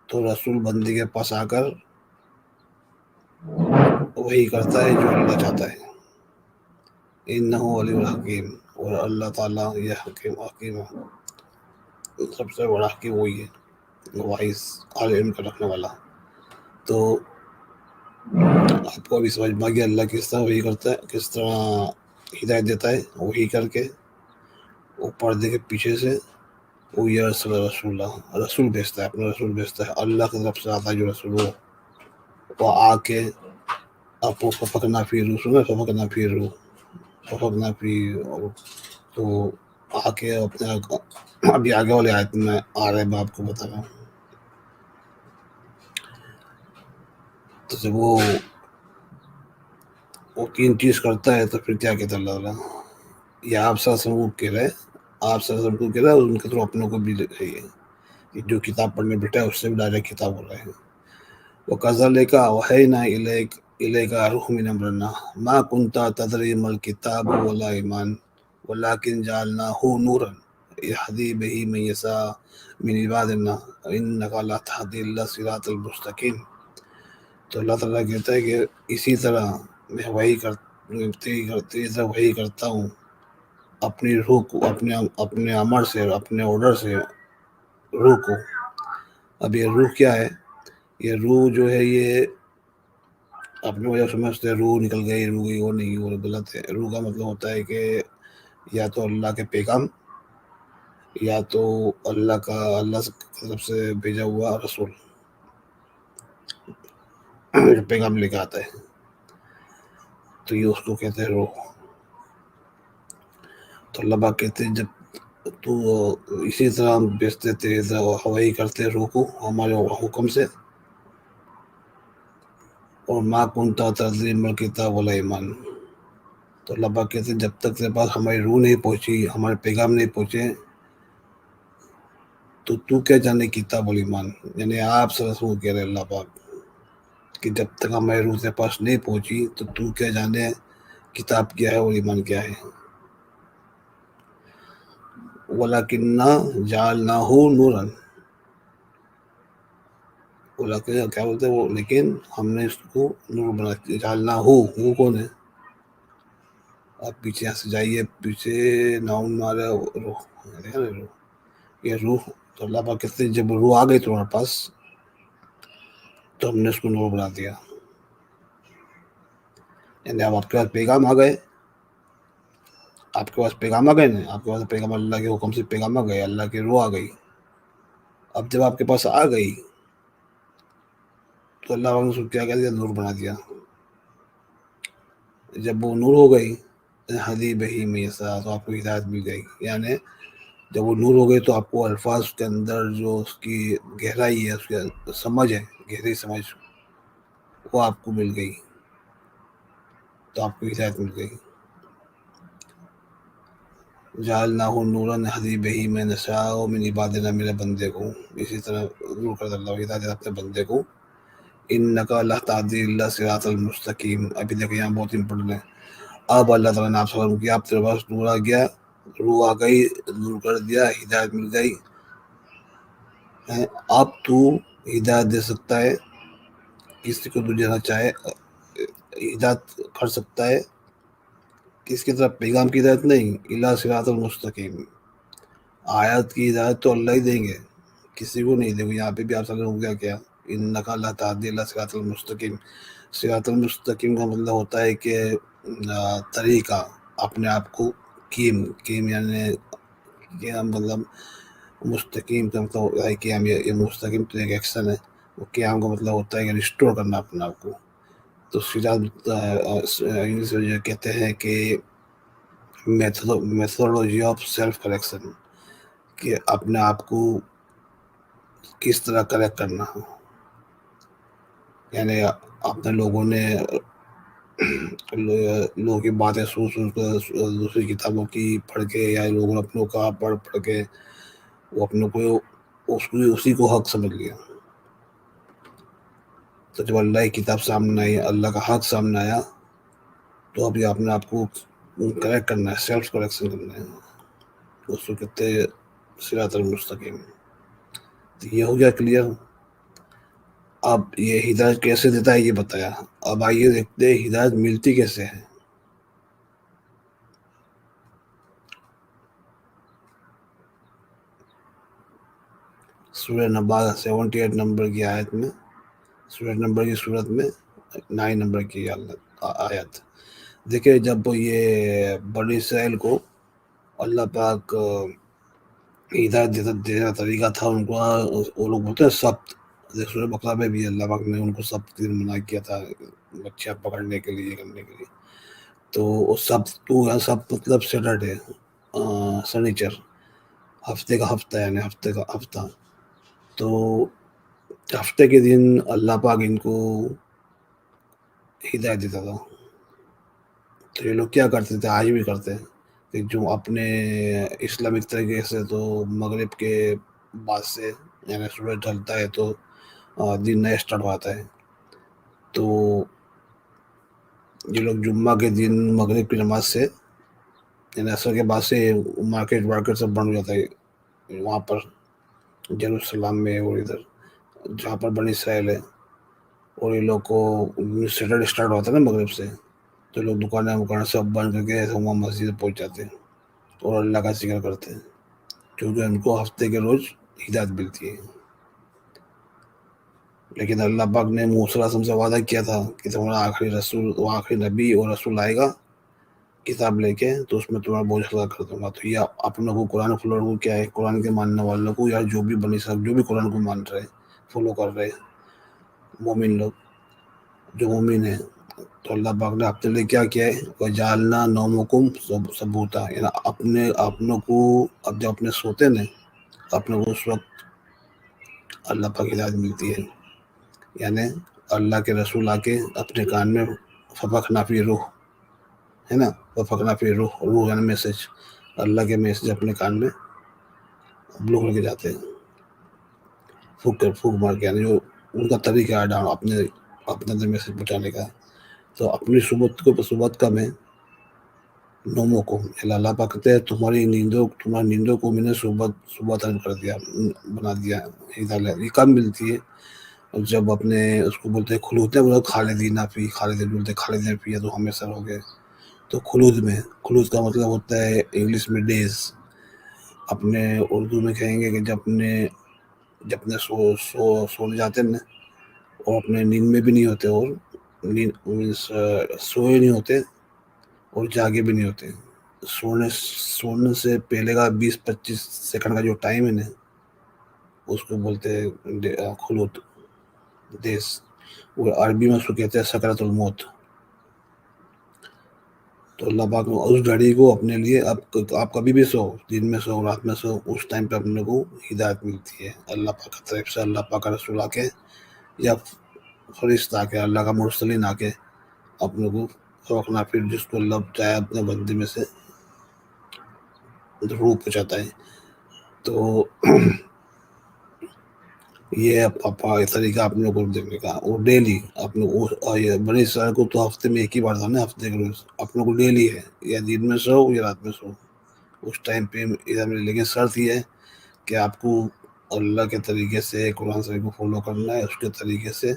تو رسول بندے کے پاس آ کر وہی کرتا ہے جو اللہ چاہتا ہے۔ انہ علی الحکیم، اور اللہ تعالیٰ یہ حکیم ہے، سب سے بڑا حکیم وہی ہے، وائز علم کا رکھنے والا۔ تو آپ کو ابھی سمجھ میں آ گیا اللہ کس طرح وہی کرتا ہے، کس طرح ہدایت دیتا ہے وہی کر کے، وہ پردے کے پیچھے سے وہ یرسل رسول بھیجتا ہے، اپنا رسول بھیجتا ہے، اللہ کی طرف سے آتا ہے جو رسول وہ آ کے آپ کو ففقنا فی روح، فرقنا فی، تو آ کے اپنے ابھی آگے والے آیت میں آ رہے میں آپ کو بتا رہا ہوں. تو جب وہ تین چیز کرتا ہے تو پھر کیا کہتا اللہ تعالیٰ، یہ آپ سر وہ کہہ رہے، آپ سر کو کہہ رہے اور ان کے تھرو اپنوں کو بھی ہے، جو کتاب پڑھنے بیٹھا ہے اس سے بھی ڈائریکٹ کتاب ہو رہے ہیں. وَكَذَلِكَ أَوْحَيْنَا إِلَيْكَ رُوحًا مِنْ أَمْرِنَا مَا كُنْتَ تَدْرِي مَا الْكِتَابُ وَلَا الْإِيمَانُ وَلَكِنْ جَعَلْنَاهُ نُورًا يَهْدِي بِهِ مَن يَشَاءُ مِنْ عِبَادِنَا وَإِنَّكَ لَتَهْدِي إِلَى صِرَاطٍ مُسْتَقِيمٍ. تو اللہ تعالیٰ کہتا ہے کہ اسی طرح میں تیری طرح وحی کرتا ہوں اپنی روح کو، اپنے امر سے، اپنے آرڈر سے روح کو. اب یہ روح کیا ہے؟ یہ روح جو ہے یہ اپنے وجہ سمجھتے ہیں روح نکل گئی، روح گئی، وہ نہیں، وہ غلط ہے. روح کا مطلب ہوتا ہے کہ یا تو اللہ کے پیغام، یا تو اللہ کی طرف سے بھیجا ہوا رسول جو پیغام لے کے آتا ہے، تو یہ اس کو کہتے ہیں روح. تو اللہ پاک کہتے ہیں جب تو اسی طرح ہم بیچتے تھے ہوائی کرتے روح کو ہمارے حکم سے، اور ما کنتا تدری ما الکتاب ولا ایمان. تو اللہ پاک کہتے ہیں جب تک تیرے پاس ہماری روح نہیں پہنچی، ہمارے پیغام نہیں پہنچے، تو کیا جانے کتاب اور ایمان. یعنی آپ سے رسول کہہ رہے اللہ پاک کہ جب تک ہماری روح کے پاس نہیں پہنچی تو کیا جانے کتاب کیا ہے اور ایمان کیا ہے. وَلَكِنَّا جَعَلْنَاهُ نُورًا، کیا بولتے ہیں وہ، لیکن ہم نے اس کو نور بنا دیا. جعلنا ہو، وہ کون ہے؟ آپ پیچھے یہاں سے جائیے، پیچھے ناؤن مارا روح، یہ روح. تو اللہ پاک کہتے ہیں جب روح آ گئی تمہارے پاس تو ہم نے اس کو نور بنا دیا. یعنی اب آپ کے پاس پیغام آ گئے، آپ کے پاس پیغام آ گئے نا، آپ کے پاس پیغام اللہ کے حکم سے پیغام آ گئے، اللہ کی روح آ گئی. اب جب آپ کے پاس آ گئی تو اللہ نے اس کو کیا کر دیا؟ نور بنا دیا. جب وہ نور ہو گئی ہدی بہی میں تو آپ کو ہدایت مل گئی. یعنی جب وہ نور ہو گئی تو آپ کو الفاظ کے اندر جو اس کی گہرائی ہے، اس کی سمجھ ہے، گہری سمجھ، وہ آپ کو مل گئی، تو آپ کو ہدایت مل گئی. جعلناہ نورا نہدی بہی میں نشاء من عبادنا، میرے بندے کو اسی طرح نور کر اللہ ہدایت اپنے بندے کو. انک لا تہدی الی صراط المستقیم. ابھی دیکھیں یہاں بہت امپورٹنٹ ہے. اب اللہ تعالیٰ نے آپ سے فرمایا کہ آپ تیرے پاس نور آ گیا، روح آ گئی، نور کر دیا، ہدایت مل گئی. اب تو ہدایت دے سکتا ہے کسی کو تو دینا چاہے، ہدایت کر سکتا ہے کس کی طرف؟ پیغام کی ہدایت نہیں، الی صراط المستقیم. آیات کی ہدایت تو اللہ ہی دیں گے، کسی کو نہیں دیں گے. یہاں پہ بھی آپ صلی ہو گیا کیا، انک لا تہدی الی صراط المستقیم. صراط المستقیم کا مطلب ہوتا ہے کہ طریقہ، اپنے آپ کو کیم یعنی کیا مطلب مستقیم کا مطلب ہوتا ہے قیام. یہ مستقیم تو ایک ایکشن ہے، وہ قیام کا مطلب ہوتا ہے کہ ریسٹور کرنا اپنے آپ کو. تو انگلش میں کہتے ہیں کہ میتھڈولوجی آف سیلف کریکشن، کہ اپنے آپ کو کس طرح کریکٹ کرنا. یعنی اپنے لوگوں کی باتیں سن کر، دوسری کتابوں کی پڑھ کے، یا لوگوں نے اپنوں کا پڑھ کے وہ اپنے کو اسی کو حق سمجھ لیا. تو جب اللہ کی کتاب سامنے آئی، اللہ کا حق سامنے آیا، تو ابھی اپنے آپ کو کریکٹ کرنا ہے، سیلف کریکشن کرنا ہے. اس کو کہتے ہیں صراط المستقیم. تو یہ ہو گیا کلیئر. اب یہ ہدایت کیسے دیتا ہے یہ بتایا. اب آئیے دیکھتے ہیں ہدایت ملتی کیسے ہے. سورہ نبا 78 نمبر کی آیت میں، سورہ نمبر کی صورت میں 9 نمبر کی آیت دیکھیں. جب یہ بنی اسرائیل کو اللہ پاک ہدایت دینا طریقہ تھا ان کو، وہ لوگ بولتے ہیں سبت. سورہ بقرہ میں بھی اللہ پاک نے ان کو سبت دن منع کیا تھا، بچہ پکڑنے کے لیے، کرنے کے لیے. تو وہ سب مطلب سیٹرڈے، سنیچر، ہفتے کا ہفتہ، یعنی ہفتے کا ہفتہ. تو ہفتے کے دن اللہ پاک ان کو ہدایت دیتا تھا. تو یہ لوگ کیا کرتے تھے، آج بھی کرتے ہیں، کہ جو اپنے اسلامک طریقے سے تو مغرب کے بعد سے، یعنی سورج ڈھلتا ہے تو دن نیا اسٹارٹ ہوتا ہے. تو یہ لوگ جمعہ کے دن مغرب کی نماز سے، یعنی عصر کے بعد سے مارکیٹ سب بند ہو جاتا ہے وہاں پر یروشلم میں، اور ادھر جہاں پر بنی اسرائیل ہے. اور یہ لوگ کو سیٹرڈے اسٹارٹ ہوتا ہے نا مغرب سے، تو لوگ دکانیں سب بند کر کے وہاں مسجد پہنچ جاتے ہیں اور اللہ کا ذکر کرتے ہیں، کیونکہ ان کو ہفتے کے روز ہدایت ملتی ہے. لیکن اللہ پاک نے موسیٰ علیہ السلام سے وعدہ کیا تھا کہ تمہارا آخری نبی اور رسول آئے گا کتاب لے کے، تو اس میں تمہارا بوجھ ہلکا کر دوں گا. تو یہ اپنے کو قرآن فالوور کو کیا ہے، قرآن کے ماننے والوں کو، یا جو بھی جو بھی قرآن کو مان رہے، فالو کر رہے مومن لوگ، جو مومن ہیں، تو اللہ پاک نے اپنے لیے کیا کیا ہے، وَجَعَلْنَا نَوْمَكُمْ سُبَاتًا، یعنی اپنوں کو اب جب اپنے سوتے ہیں اپنے کو اس وقت اللہ پاک ہدایت ملتی ہے. یعنی اللہ کے رسول آ کے اپنے کان میں فَفَخْنَا فِي روح ہے نا، وَفَخْنَا فِي روح یعنی میسج، اللہ کے میسج اپنے کان میں بلو کر کے جاتے ہیں، پھونک مار کے، یعنی جو ان کا طریقہ ہے اپنے اندر میسج پہنچانے کا. تو اپنی صبح کا میں نوموں کو، اللہ پاک کہتے ہیں تمہاری نیندوں کو میں نے صبح تک کر دیا، بنا دیا. یہ کب ملتی ہے؟ جب اپنے اس کو بولتے ہیں خلود، خالدین فی، خالدین فی تو ہمیشہ ہو گئے. تو خلود کا مطلب ہوتا ہے انگلش میں ڈیز، اپنے اردو میں کہیں گے کہ جب اپنے سونے جاتے ہیں اور اپنے نیند میں بھی نہیں ہوتے، اور سوئے نہیں ہوتے اور جاگے بھی نہیں ہوتے. سونے سے پہلے کا 20-25 سیکنڈ کا جو ٹائم ہے نا، اس کو بولتے ہیں خلود، دیس. وہ عربی میں اس کو کہتے ہیں سکرات الموت. تو اللہ پاک نے اس گھڑی کو اپنے لیے، آپ کبھی بھی سو، دن میں سو، رات میں سو، اس ٹائم پہ اپنے کو ہدایت ملتی ہے اللہ پاک کی طرف سے. اللہ پاک کا رسول آ کے یا فرشتہ آ کے، اللہ کا مرسلین آ کے اپنے کو روکنا، پھر جس کو اللہ چاہے اپنے بندے میں سے روح پہنچاتا ہے. تو یہ طریقہ اپنے کو دیکھنے کا. اور ڈیلی اپنے بڑے اسرائیل کو تو ہفتے میں ایک ہی بار تھا نا، ہفتے کے روز اپنے کو ڈیلی ہے، یا دن میں سو یا رات میں سو، اس ٹائم پہ ادھر میں. لیکن شرط یہ ہے کہ آپ کو اللہ کے طریقے سے قرآن شریف کو فالو کرنا ہے، اس کے طریقے سے،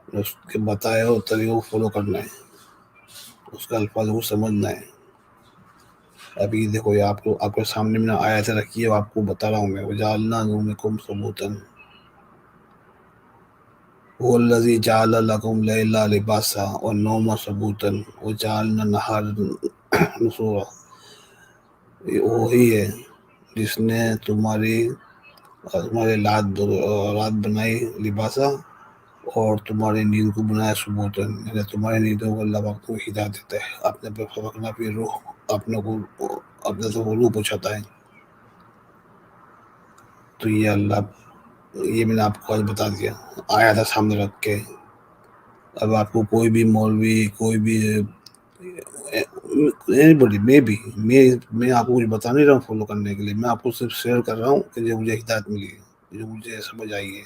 اس کے بتائے ہوئے طریقے کو فالو کرنا ہے، اس کا الفاظ کو سمجھنا ہے. ابھی دیکھو یہ آپ کے سامنے میں آیتیں رکھی ہے، آپ کو بتا رہا ہوں میں. وَجَعَلْنَا نَوْمَكُمْ سُبَاتًا هُوَ الَّذِي جَعَلَ لَكُمُ اللَّيْلَ لِبَاسًا وَالنَّوْمَ سُبَاتًا وَجَعَلْنَا النَّهَارَ نُشُورًا. وہی ہے جس نے تمہارے رات بنائی لباسا، اور تمہاری نیند کو بنایا سبوتاً، یعنی تمہاری نیندوں کو اللہ پاک کو ہدایت دیتا ہے، اپنے پہ فبقنا پہ روح، اپنے سے وہ روح پہنچاتا ہے. تو یہ میں نے آپ کو آج بتا دیا، آیا تھا سامنے رکھ کے. اب آپ کو کوئی بھی مولوی، کوئی بھی میں آپ کو کچھ بتا نہیں رہا ہوں فالو کرنے کے لیے، میں آپ کو صرف شیئر کر رہا ہوں کہ جو مجھے ہدایت ملی ہے، جو مجھے سمجھ آئی ہے،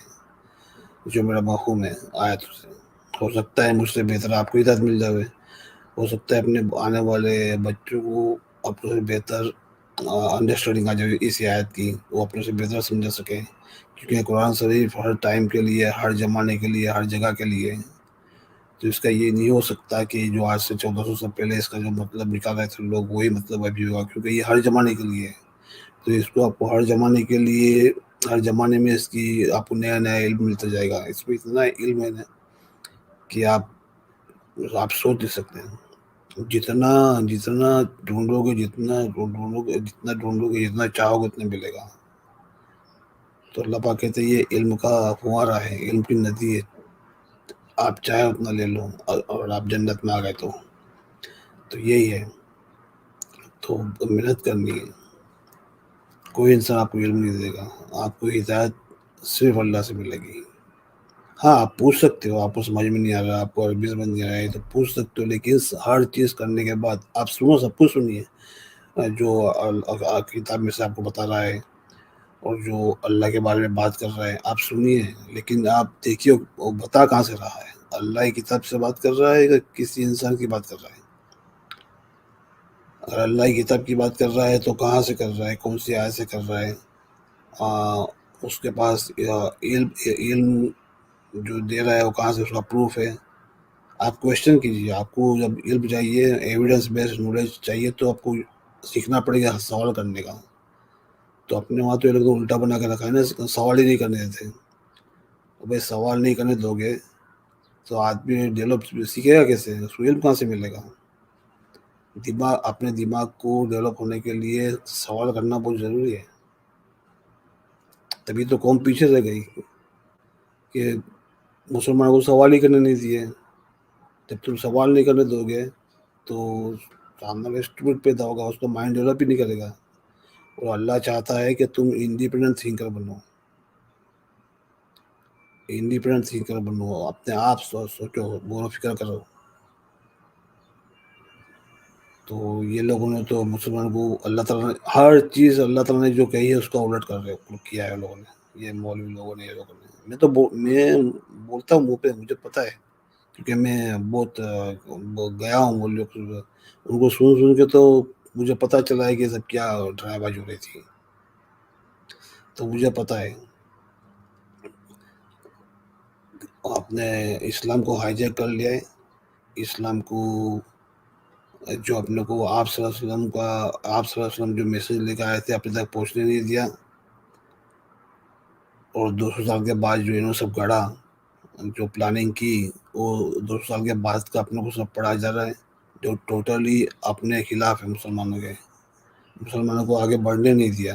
جو میرا مفہوم ہے آیت سے. ہو سکتا ہے مجھ سے بہتر آپ کو ہدایت مل جائے، ہو سکتا ہے اپنے آنے والے بچوں کو اپنے سے بہتر انڈرسٹینڈنگ آ جائے اس آیت کی، وہ اپنے سے بہتر سمجھا سکیں. کیونکہ قرآن شریف ہر ٹائم کے لیے، ہر زمانے کے لیے، ہر جگہ کے لیے. تو اس کا یہ نہیں ہو سکتا کہ جو آج سے 1400 سال پہلے اس کا جو مطلب نکالے تھے لوگ، وہی مطلب ابھی ہوگا، کیونکہ یہ ہر زمانے کے لیے ہے. تو اس کو آپ کو ہر زمانے کے لیے، ہر زمانے میں اس کی آپ کو نیا نیا علم ملتا جائے گا. اس میں اتنا علم ہے کہ آپ سوچ نہیں سکتے ہیں. جتنا ڈھونڈو گے، جتنا چاہو گے اتنا ملے گا. تو اللہ پاک کہتے ہیں یہ علم کا فوارہ ہے، علم کی ندی ہے، آپ چاہے اتنا لے لو، اور آپ جنت میں آ گئے. تو یہی ہے، تو محنت کرنی ہے. کوئی انسان آپ کو علم نہیں دے گا، آپ کو ہدایت صرف اللہ سے ملے گی. ہاں آپ پوچھ سکتے ہو، آپ کو سمجھ میں نہیں آ رہا، آپ کو عربی سمجھ نہیں آ رہا ہے تو پوچھ سکتے ہو، لیکن ہر چیز کرنے کے بعد آپ سنو، سب کچھ سنیے جو کتاب میں سے آپ کو بتا رہا ہے اور جو اللہ کے بارے میں بات کر رہا ہے آپ سنیے، لیکن آپ دیکھیے وہ بتا کہاں سے رہا ہے. اللہ کی کتاب سے بات کر رہا ہے کہ کسی انسان کی بات کر رہا ہے؟ اگر اللہ کی کتاب کی بات کر رہا ہے تو کہاں سے کر رہا ہے، کون سی آیت سے کر رہا ہے؟ اس کے پاس علم جو دے رہا ہے وہ کہاں سے، اس کا پروف ہے؟ آپ کویشچن کیجیے. آپ کو جب علم چاہیے، ایویڈنس بیسڈ نالج چاہیے، تو آپ کو سیکھنا پڑے گا سوال کرنے کا. تو اپنے وہاں تو یہ لوگ تو الٹا بنا کے رکھا ہے نا، سوال ہی نہیں کرنے دیتے. بھائی سوال نہیں کرنے دو گے تو آدمی ڈیولپ سیکھے گا کیسے، اس کو علم کہاں سے ملے گا؟ اپنے دماغ کو ڈیولپ ہونے کے لیے سوال کرنا بہت ضروری ہے. تبھی تو قوم پیچھے رہ گئی کہ مسلمانوں کو سوال ہی کرنے نہیں دیے. جب تم سوال نہیں کرنے دو گے تو سامنے میں اسٹوڈنٹ پیدا ہوگا، اس کو مائنڈ ڈیولپ ہی نہیں کرے گا. اور اللہ چاہتا ہے کہ تم انڈیپینڈنٹ تھنکر بنو، انڈیپینڈنٹ تھنکر بنو، اپنے آپ سوچو، غور و فکر کرو. تو یہ لوگوں نے تو مسلمان کو اللہ تعالیٰ نے ہر چیز اللہ تعالیٰ نے جو کہی ہے اس کا الٹ کر رہے کیا ہے لوگوں نے، یہ مولوی لوگوں نے، یہ لوگوں نے. میں بولتا ہوں منہ پہ، مجھے پتہ ہے کیونکہ میں بہت گیا ہوں مولوی، ان کو سن کے تو مجھے پتہ چلا ہے کہ سب کیا ڈرامہ بازی ہو رہی تھی. تو مجھے پتہ ہے آپ نے اسلام کو ہائی جیک کر لیا ہے. اسلام کو جو اپنے کو آپ صلی اللہ علیہ وسلم کا، آپ صلی اللہ علیہ وسلم جو میسج لے کے آئے تھے اپنے تک پہنچنے نہیں دیا، اور 200 سال کے بعد جو انہوں سب گڑھا، جو پلاننگ کی، وہ 200 سال کے بعد کا اپنے کو سب پڑھا جا رہا ہے، جو ٹوٹلی اپنے خلاف ہے مسلمانوں کے. مسلمانوں کو آگے بڑھنے نہیں دیا.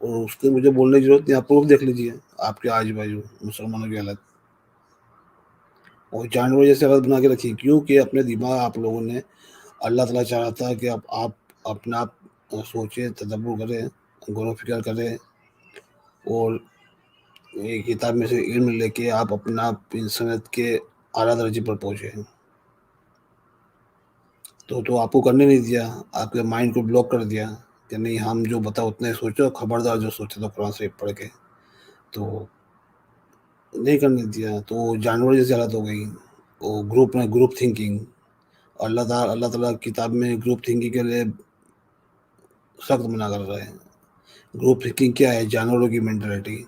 اور اس کے مجھے بولنے کی ضرورت نہیں، آپ پروف دیکھ لیجیے آپ کے آجو بازو مسلمانوں کی حالت. اور جانور جیسے حالت بنا کے رکھی، کیوں کہ اپنے دماغ آپ لوگوں نے، اللہ تعالیٰ چاہ رہا تھا کہ آپ اپنا سوچیں، تدبر کریں، غور و فکر کریں، اور یہ کتاب میں سے علم لے کے آپ اپنا انسانیت کے اعلیٰ درجے پر پہنچے. تو آپ کو کرنے نہیں دیا، آپ کے مائنڈ کو بلاک کر دیا کہ نہیں ہم جو بتاؤ اتنے سوچو، خبردار جو سوچے تو قرآن شریف پڑھ کے، تو نہیں کرنے دیا. تو جانور جیسی حالت ہو گئی. وہ گروپ تھنکنگ، اللہ تعالیٰ کتاب میں گروپ تھنکنگ کے لیے سخت منع کر رہا ہے. گروپ تھنکنگ کیا ہے؟ جانوروں کی مینٹلٹی.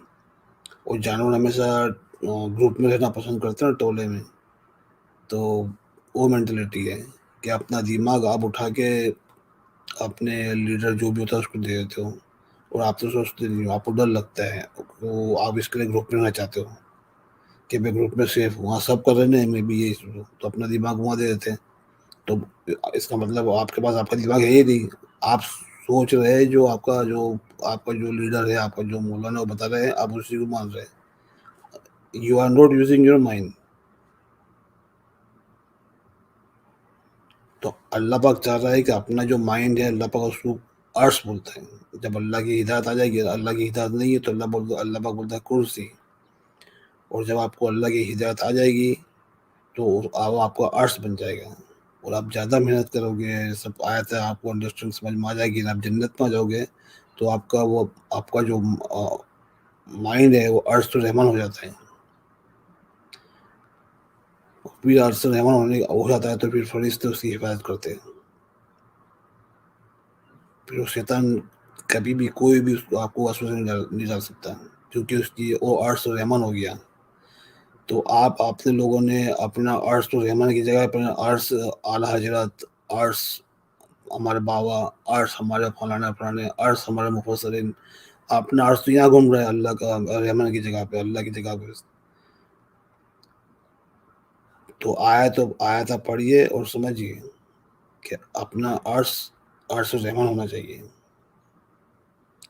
اور جانور ہمیشہ گروپ میں رہنا پسند کرتے ہیں، ٹولے میں. تو وہ مینٹلٹی ہے کہ اپنا دماغ آپ اٹھا کے اپنے لیڈر جو بھی ہوتا ہے اس کو دے دیتے ہو، اور آپ تو سوچتے نہیں ہو، آپ کو ڈر لگتا ہے، وہ آپ اس کے لیے گروپ میں رہنا چاہتے ہو کہ میں گروپ میں سیف ہوں، وہاں سب کر رہے ہیں میں بھی یہی سوچوں، تو اپنا دماغ وہاں دے دیتے ہیں. تو اس کا مطلب آپ کے پاس آپ کا دماغ ہے ہی نہیں. آپ سوچ رہے ہیں جو آپ کا جو لیڈر ہے، آپ کا جو مولانا وہ بتا رہے ہیں، آپ اسی کو مان رہے ہیں. You are not using your mind. تو اللہ پاک چاہ رہا ہے کہ اپنا جو مائنڈ ہے، اللہ پاک اس کو عرش بولتا ہے. جب اللہ کی ہدایت آ جائے گی، اللہ کی ہدایت نہیں ہے تو اللہ پاک بولتا ہے کرسی. اور جب آپ کو اللہ کی ہدایت آ جائے گی تو آپ کا عرش بن جائے گا. اور آپ زیادہ محنت کرو گے، سب آیت ہے آپ کو انڈرسٹینڈ سمجھ میں آ جائے گی، آپ جنت میں آ جاؤ گے، تو آپ کا جو مائنڈ ہے وہ عرش الرحمن ہو جاتا ہے. پھر عرش الرحمن ہو جاتا ہے تو پھر فرشتے اس کی حفاظت کرتے ہیں. پھر شیطان کبھی بھی کوئی بھی آپ کو وسوسے نہیں ڈال سکتا، کیونکہ اس کی وہ عرش الرحمن ہو گیا. تو اپنے لوگوں نے اپنا عرش الرحمن کی جگہ اپنا عرش اعلیٰ حضرت، عرش ہمارے بابا، عرش ہمارے فلانے فلانے، عرش ہمارے مفسرین، اپنا عرش تو یہاں گھوم رہا ہے اللہ کا رحمن کی جگہ پہ، اللہ کی جگہ پہ. تو آیت آپ پڑھیے اور سمجھیے کہ اپنا عرش الرحمن ہونا چاہیے.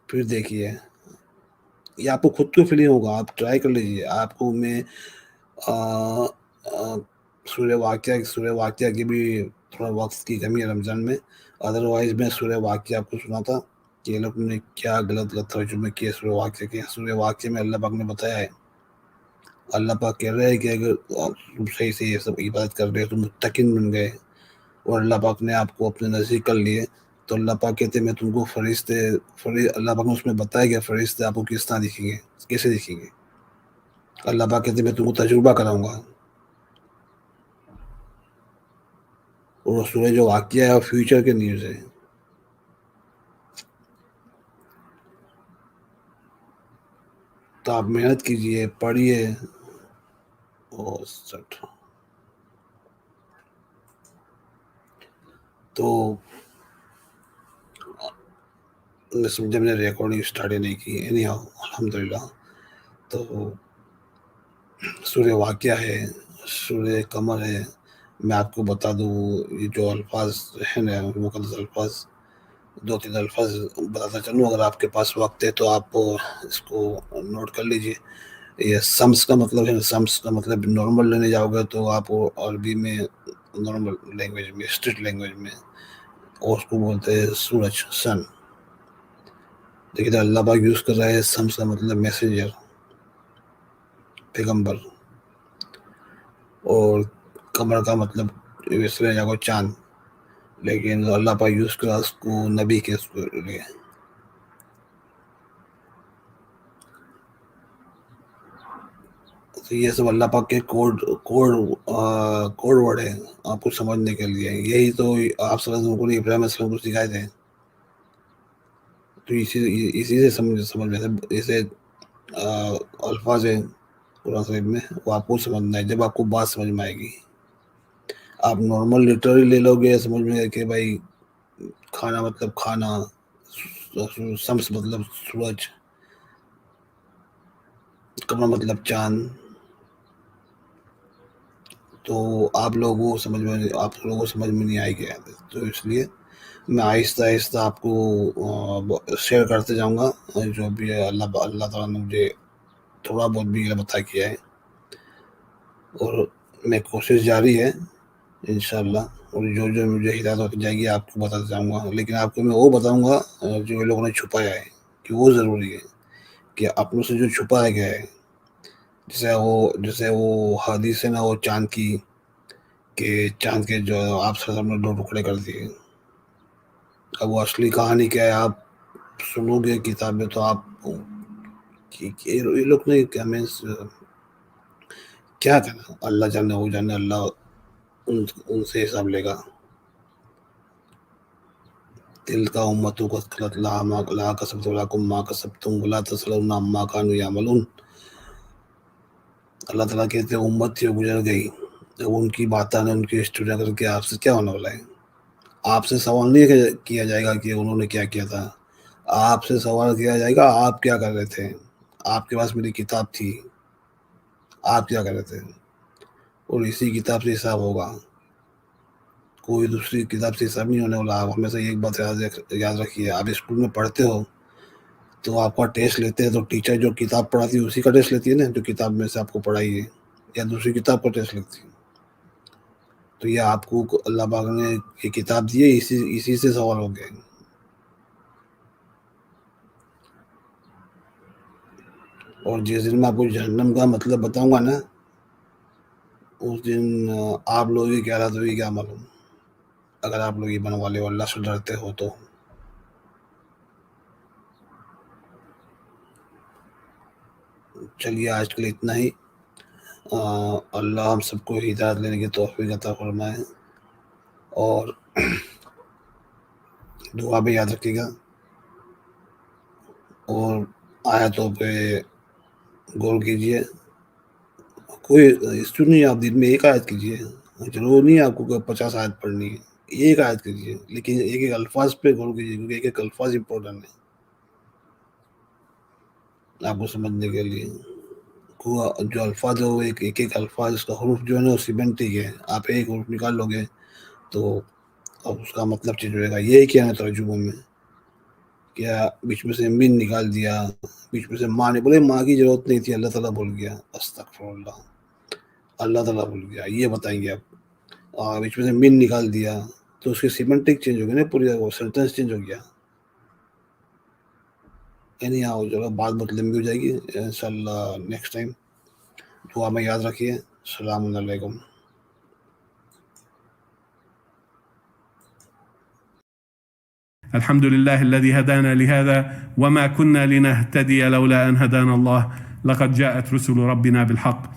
پھر دیکھیے یہ آپ کو خود کو فیلنگ ہوگا، آپ ٹرائی کر لیجیے. آپ کو میں سورہ واقعہ کی بھی تھوڑا وقت کی کمی ہے رمضان میں، ادروائز میں سورہ واقعہ آپ کو سنا تھا کہ یہ لوگ نے کیا غلط ترجمے کیے سورہ واقعہ کے۔ سورہ واقعہ میں اللہ پاک نے بتایا ہے، اللہ پاک کہہ رہے ہیں کہ اگر تم صحیح سے یہ سب عبادت کر رہے ہو تو متقین بن گئے اور اللہ پاک نے آپ کو اپنے نزدیک کر لیے، تو اللہ پاک کہتے ہیں میں تم کو اللہ پاک نے اس میں بتایا کہ فرشتے آپ کو کس طرح دکھیں گے، کیسے دکھیں گے۔ اللہ پاک کہتے ہیں میں تم کو تجربہ کراؤں گا، اور سورہ جو واقعہ ہے وہ فیوچر کے نیوز ہے۔ تو آپ محنت کیجئے، پڑھیے اور سٹ۔ تو جب نے ریکارڈنگ اسٹارٹ نہیں کی، اینی ہاؤ الحمدللہ۔ تو سورہ واقعہ ہے، سورہ قمر ہے۔ میں آپ کو بتا دوں یہ جو الفاظ ہیں نا مقدس الفاظ، 2-3 الفاظ بتاتا چلوں، اگر آپ کے پاس وقت ہے تو آپ اس کو نوٹ کر لیجئے۔ یہ سمس کا مطلب ہے، سمس کا مطلب نارمل لینے جاؤ گے تو آپ عربی میں نارمل لینگویج میں، اسٹریٹ لینگویج میں، اور اس کو بولتے ہیں سورج، سن۔ لیکن اللہ پاک یوز کر رہا ہے سمس کا مطلب میسنجر، پیغمبر، اور قمر کا مطلب اس لیے جاؤ چاند، لیکن اللہ پاک یوز کرا اس کو نبی کے اس کے لیے۔ تو یہ سب اللہ پاک کے کوڈ ورڈ ہے آپ کو سمجھنے کے لیے۔ یہی تو آپ صلی اللہ علیہ وسلم کو ابراہیم علیہ السلام کو سکھائے تھے، تو اسی سے سمجھ میں ایسے الفاظ ہیں قرآن شریف میں، وہ آپ کو سمجھنا ہے جب آپ کو بات سمجھ میں آئے گی۔ آپ نارمل لٹرلی لے لو گے سمجھ میں کہ بھائی کھانا مطلب کھانا، شمس مطلب سورج، قمر مطلب چاند، تو آپ لوگوں کو سمجھ میں نہیں آئے گا۔ تو اس لیے میں آہستہ آہستہ آپ کو شیئر کرتے جاؤں گا جو بھی ہے، اللہ تعالیٰ نے مجھے تھوڑا بہت بھی بتا کیا ہے، اور میں کوشش جاری ہے انشاءاللہ، اور جو مجھے ہدایت ہوتی جائے گی آپ کو بتاتا جاؤں گا۔ لیکن آپ کو میں وہ بتاؤں گا جو لوگوں نے چھپایا ہے، کہ وہ ضروری ہے کہ اپنوں سے جو چھپایا گیا ہے، جیسے وہ حدیث ہے نا وہ چاند کی، کہ چاند کے جو آپ صلی اللہ علیہ وسلم نے 2 ٹکڑے کر دیے۔ اب وہ اصلی کہانی کیا ہے آپ سنو گے کتاب میں تو آپ یہ لوگ نے کیا کرنا، اللہ جانے وہ جانے، اللہ ان سے حساب لے گا۔ تلک امۃ قد خلت لها کسبت ولکم ما کسبتم ولا تسألون عما كانوا يعملون۔ اللہ تعالیٰ کہتے ہیں امت تھی گزر گئی، اب ان کی باتیں ان کی ہسٹری کر کے آپ سے کیا ہونے والا ہے؟ آپ سے سوال نہیں کیا جائے گا کہ انہوں نے کیا کیا تھا، آپ سے سوال کیا جائے گا آپ کیا کر رہے تھے۔ آپ کے پاس میری کتاب تھی، آپ کیا کر رہے تھے، اور اسی کتاب سے حساب ہوگا، کوئی دوسری کتاب سے حساب نہیں ہونے والا۔ آپ ہمیشہ ایک بات یاد رکھیے، آپ اسکول میں پڑھتے ہو تو آپ کا ٹیسٹ لیتے ہیں تو ٹیچر جو کتاب پڑھاتی ہے اسی کا ٹیسٹ لیتی ہے نا، جو کتاب میں سے آپ کو پڑھائی ہے، یا دوسری کتاب کا ٹیسٹ لیتی ہے۔ تو یہ آپ کو اللہ پاک نے یہ کتاب دی ہے، اسی سے سوال ہو گئے۔ اور جس دن میں آپ کو جہنم کا مطلب بتاؤں گا نا، اس دن آپ لوگ کی کیا حالت ہوگی کیا معلوم، اگر آپ لوگ ایمان والے ہو، اللہ سے ڈرتے ہو تو۔ چلیے آج کے لیے اتنا ہی۔ اللہ ہم سب کو ہدایت لینے کی توفیق عطا فرمائے، اور دعا بھی یاد رکھیے گا، اور آیتوں پہ غور کیجیے۔ کوئی ایشو نہیں، آپ دن میں ایک آیت کیجیے، ضرور نہیں آپ کو 50 آیت پڑھنی ہے، ایک آیت کیجیے، لیکن ایک ایک الفاظ پہ غور کیجیے، کیونکہ ایک ایک الفاظ امپورٹنٹ ہے آپ کو سمجھنے کے لیے۔ جو الفاظ ہے وہ ایک ایک الفاظ، اس کا حروف جو ہے نا وہ سیمنٹک ہے، آپ ایک حروف نکال لو گے تو اب اس کا مطلب چینج ہوئے گا۔ یہی کیا ہے ترجمہ میں، کیا بیچ میں سے مین نکال دیا، بیچ میں سے ماں نے بولے ماں کی ضرورت نہیں تھی، اللہ تعالیٰ بھول گیا، استغفر اللہ، اللہ تعالیٰ بھول گیا، یہ بتائیں گے آپ۔ اور بیچ میں سے مین نکال دیا تو اس کی سیمنٹک چینج ہو گئی نا، پوری وہ سینٹینس چینج ہو گیا. یعنی ہاں جو بات بہت لمبی ہو جائے گی، انشاءاللہ نیکسٹ ٹائم. دعا میں یاد رکھیے. السلام علیکم. الحمد لله الذي هدانا لهذا وما كنا لنهتدي لولا أن هدانا الله لقد جاءت رسل ربنا بالحق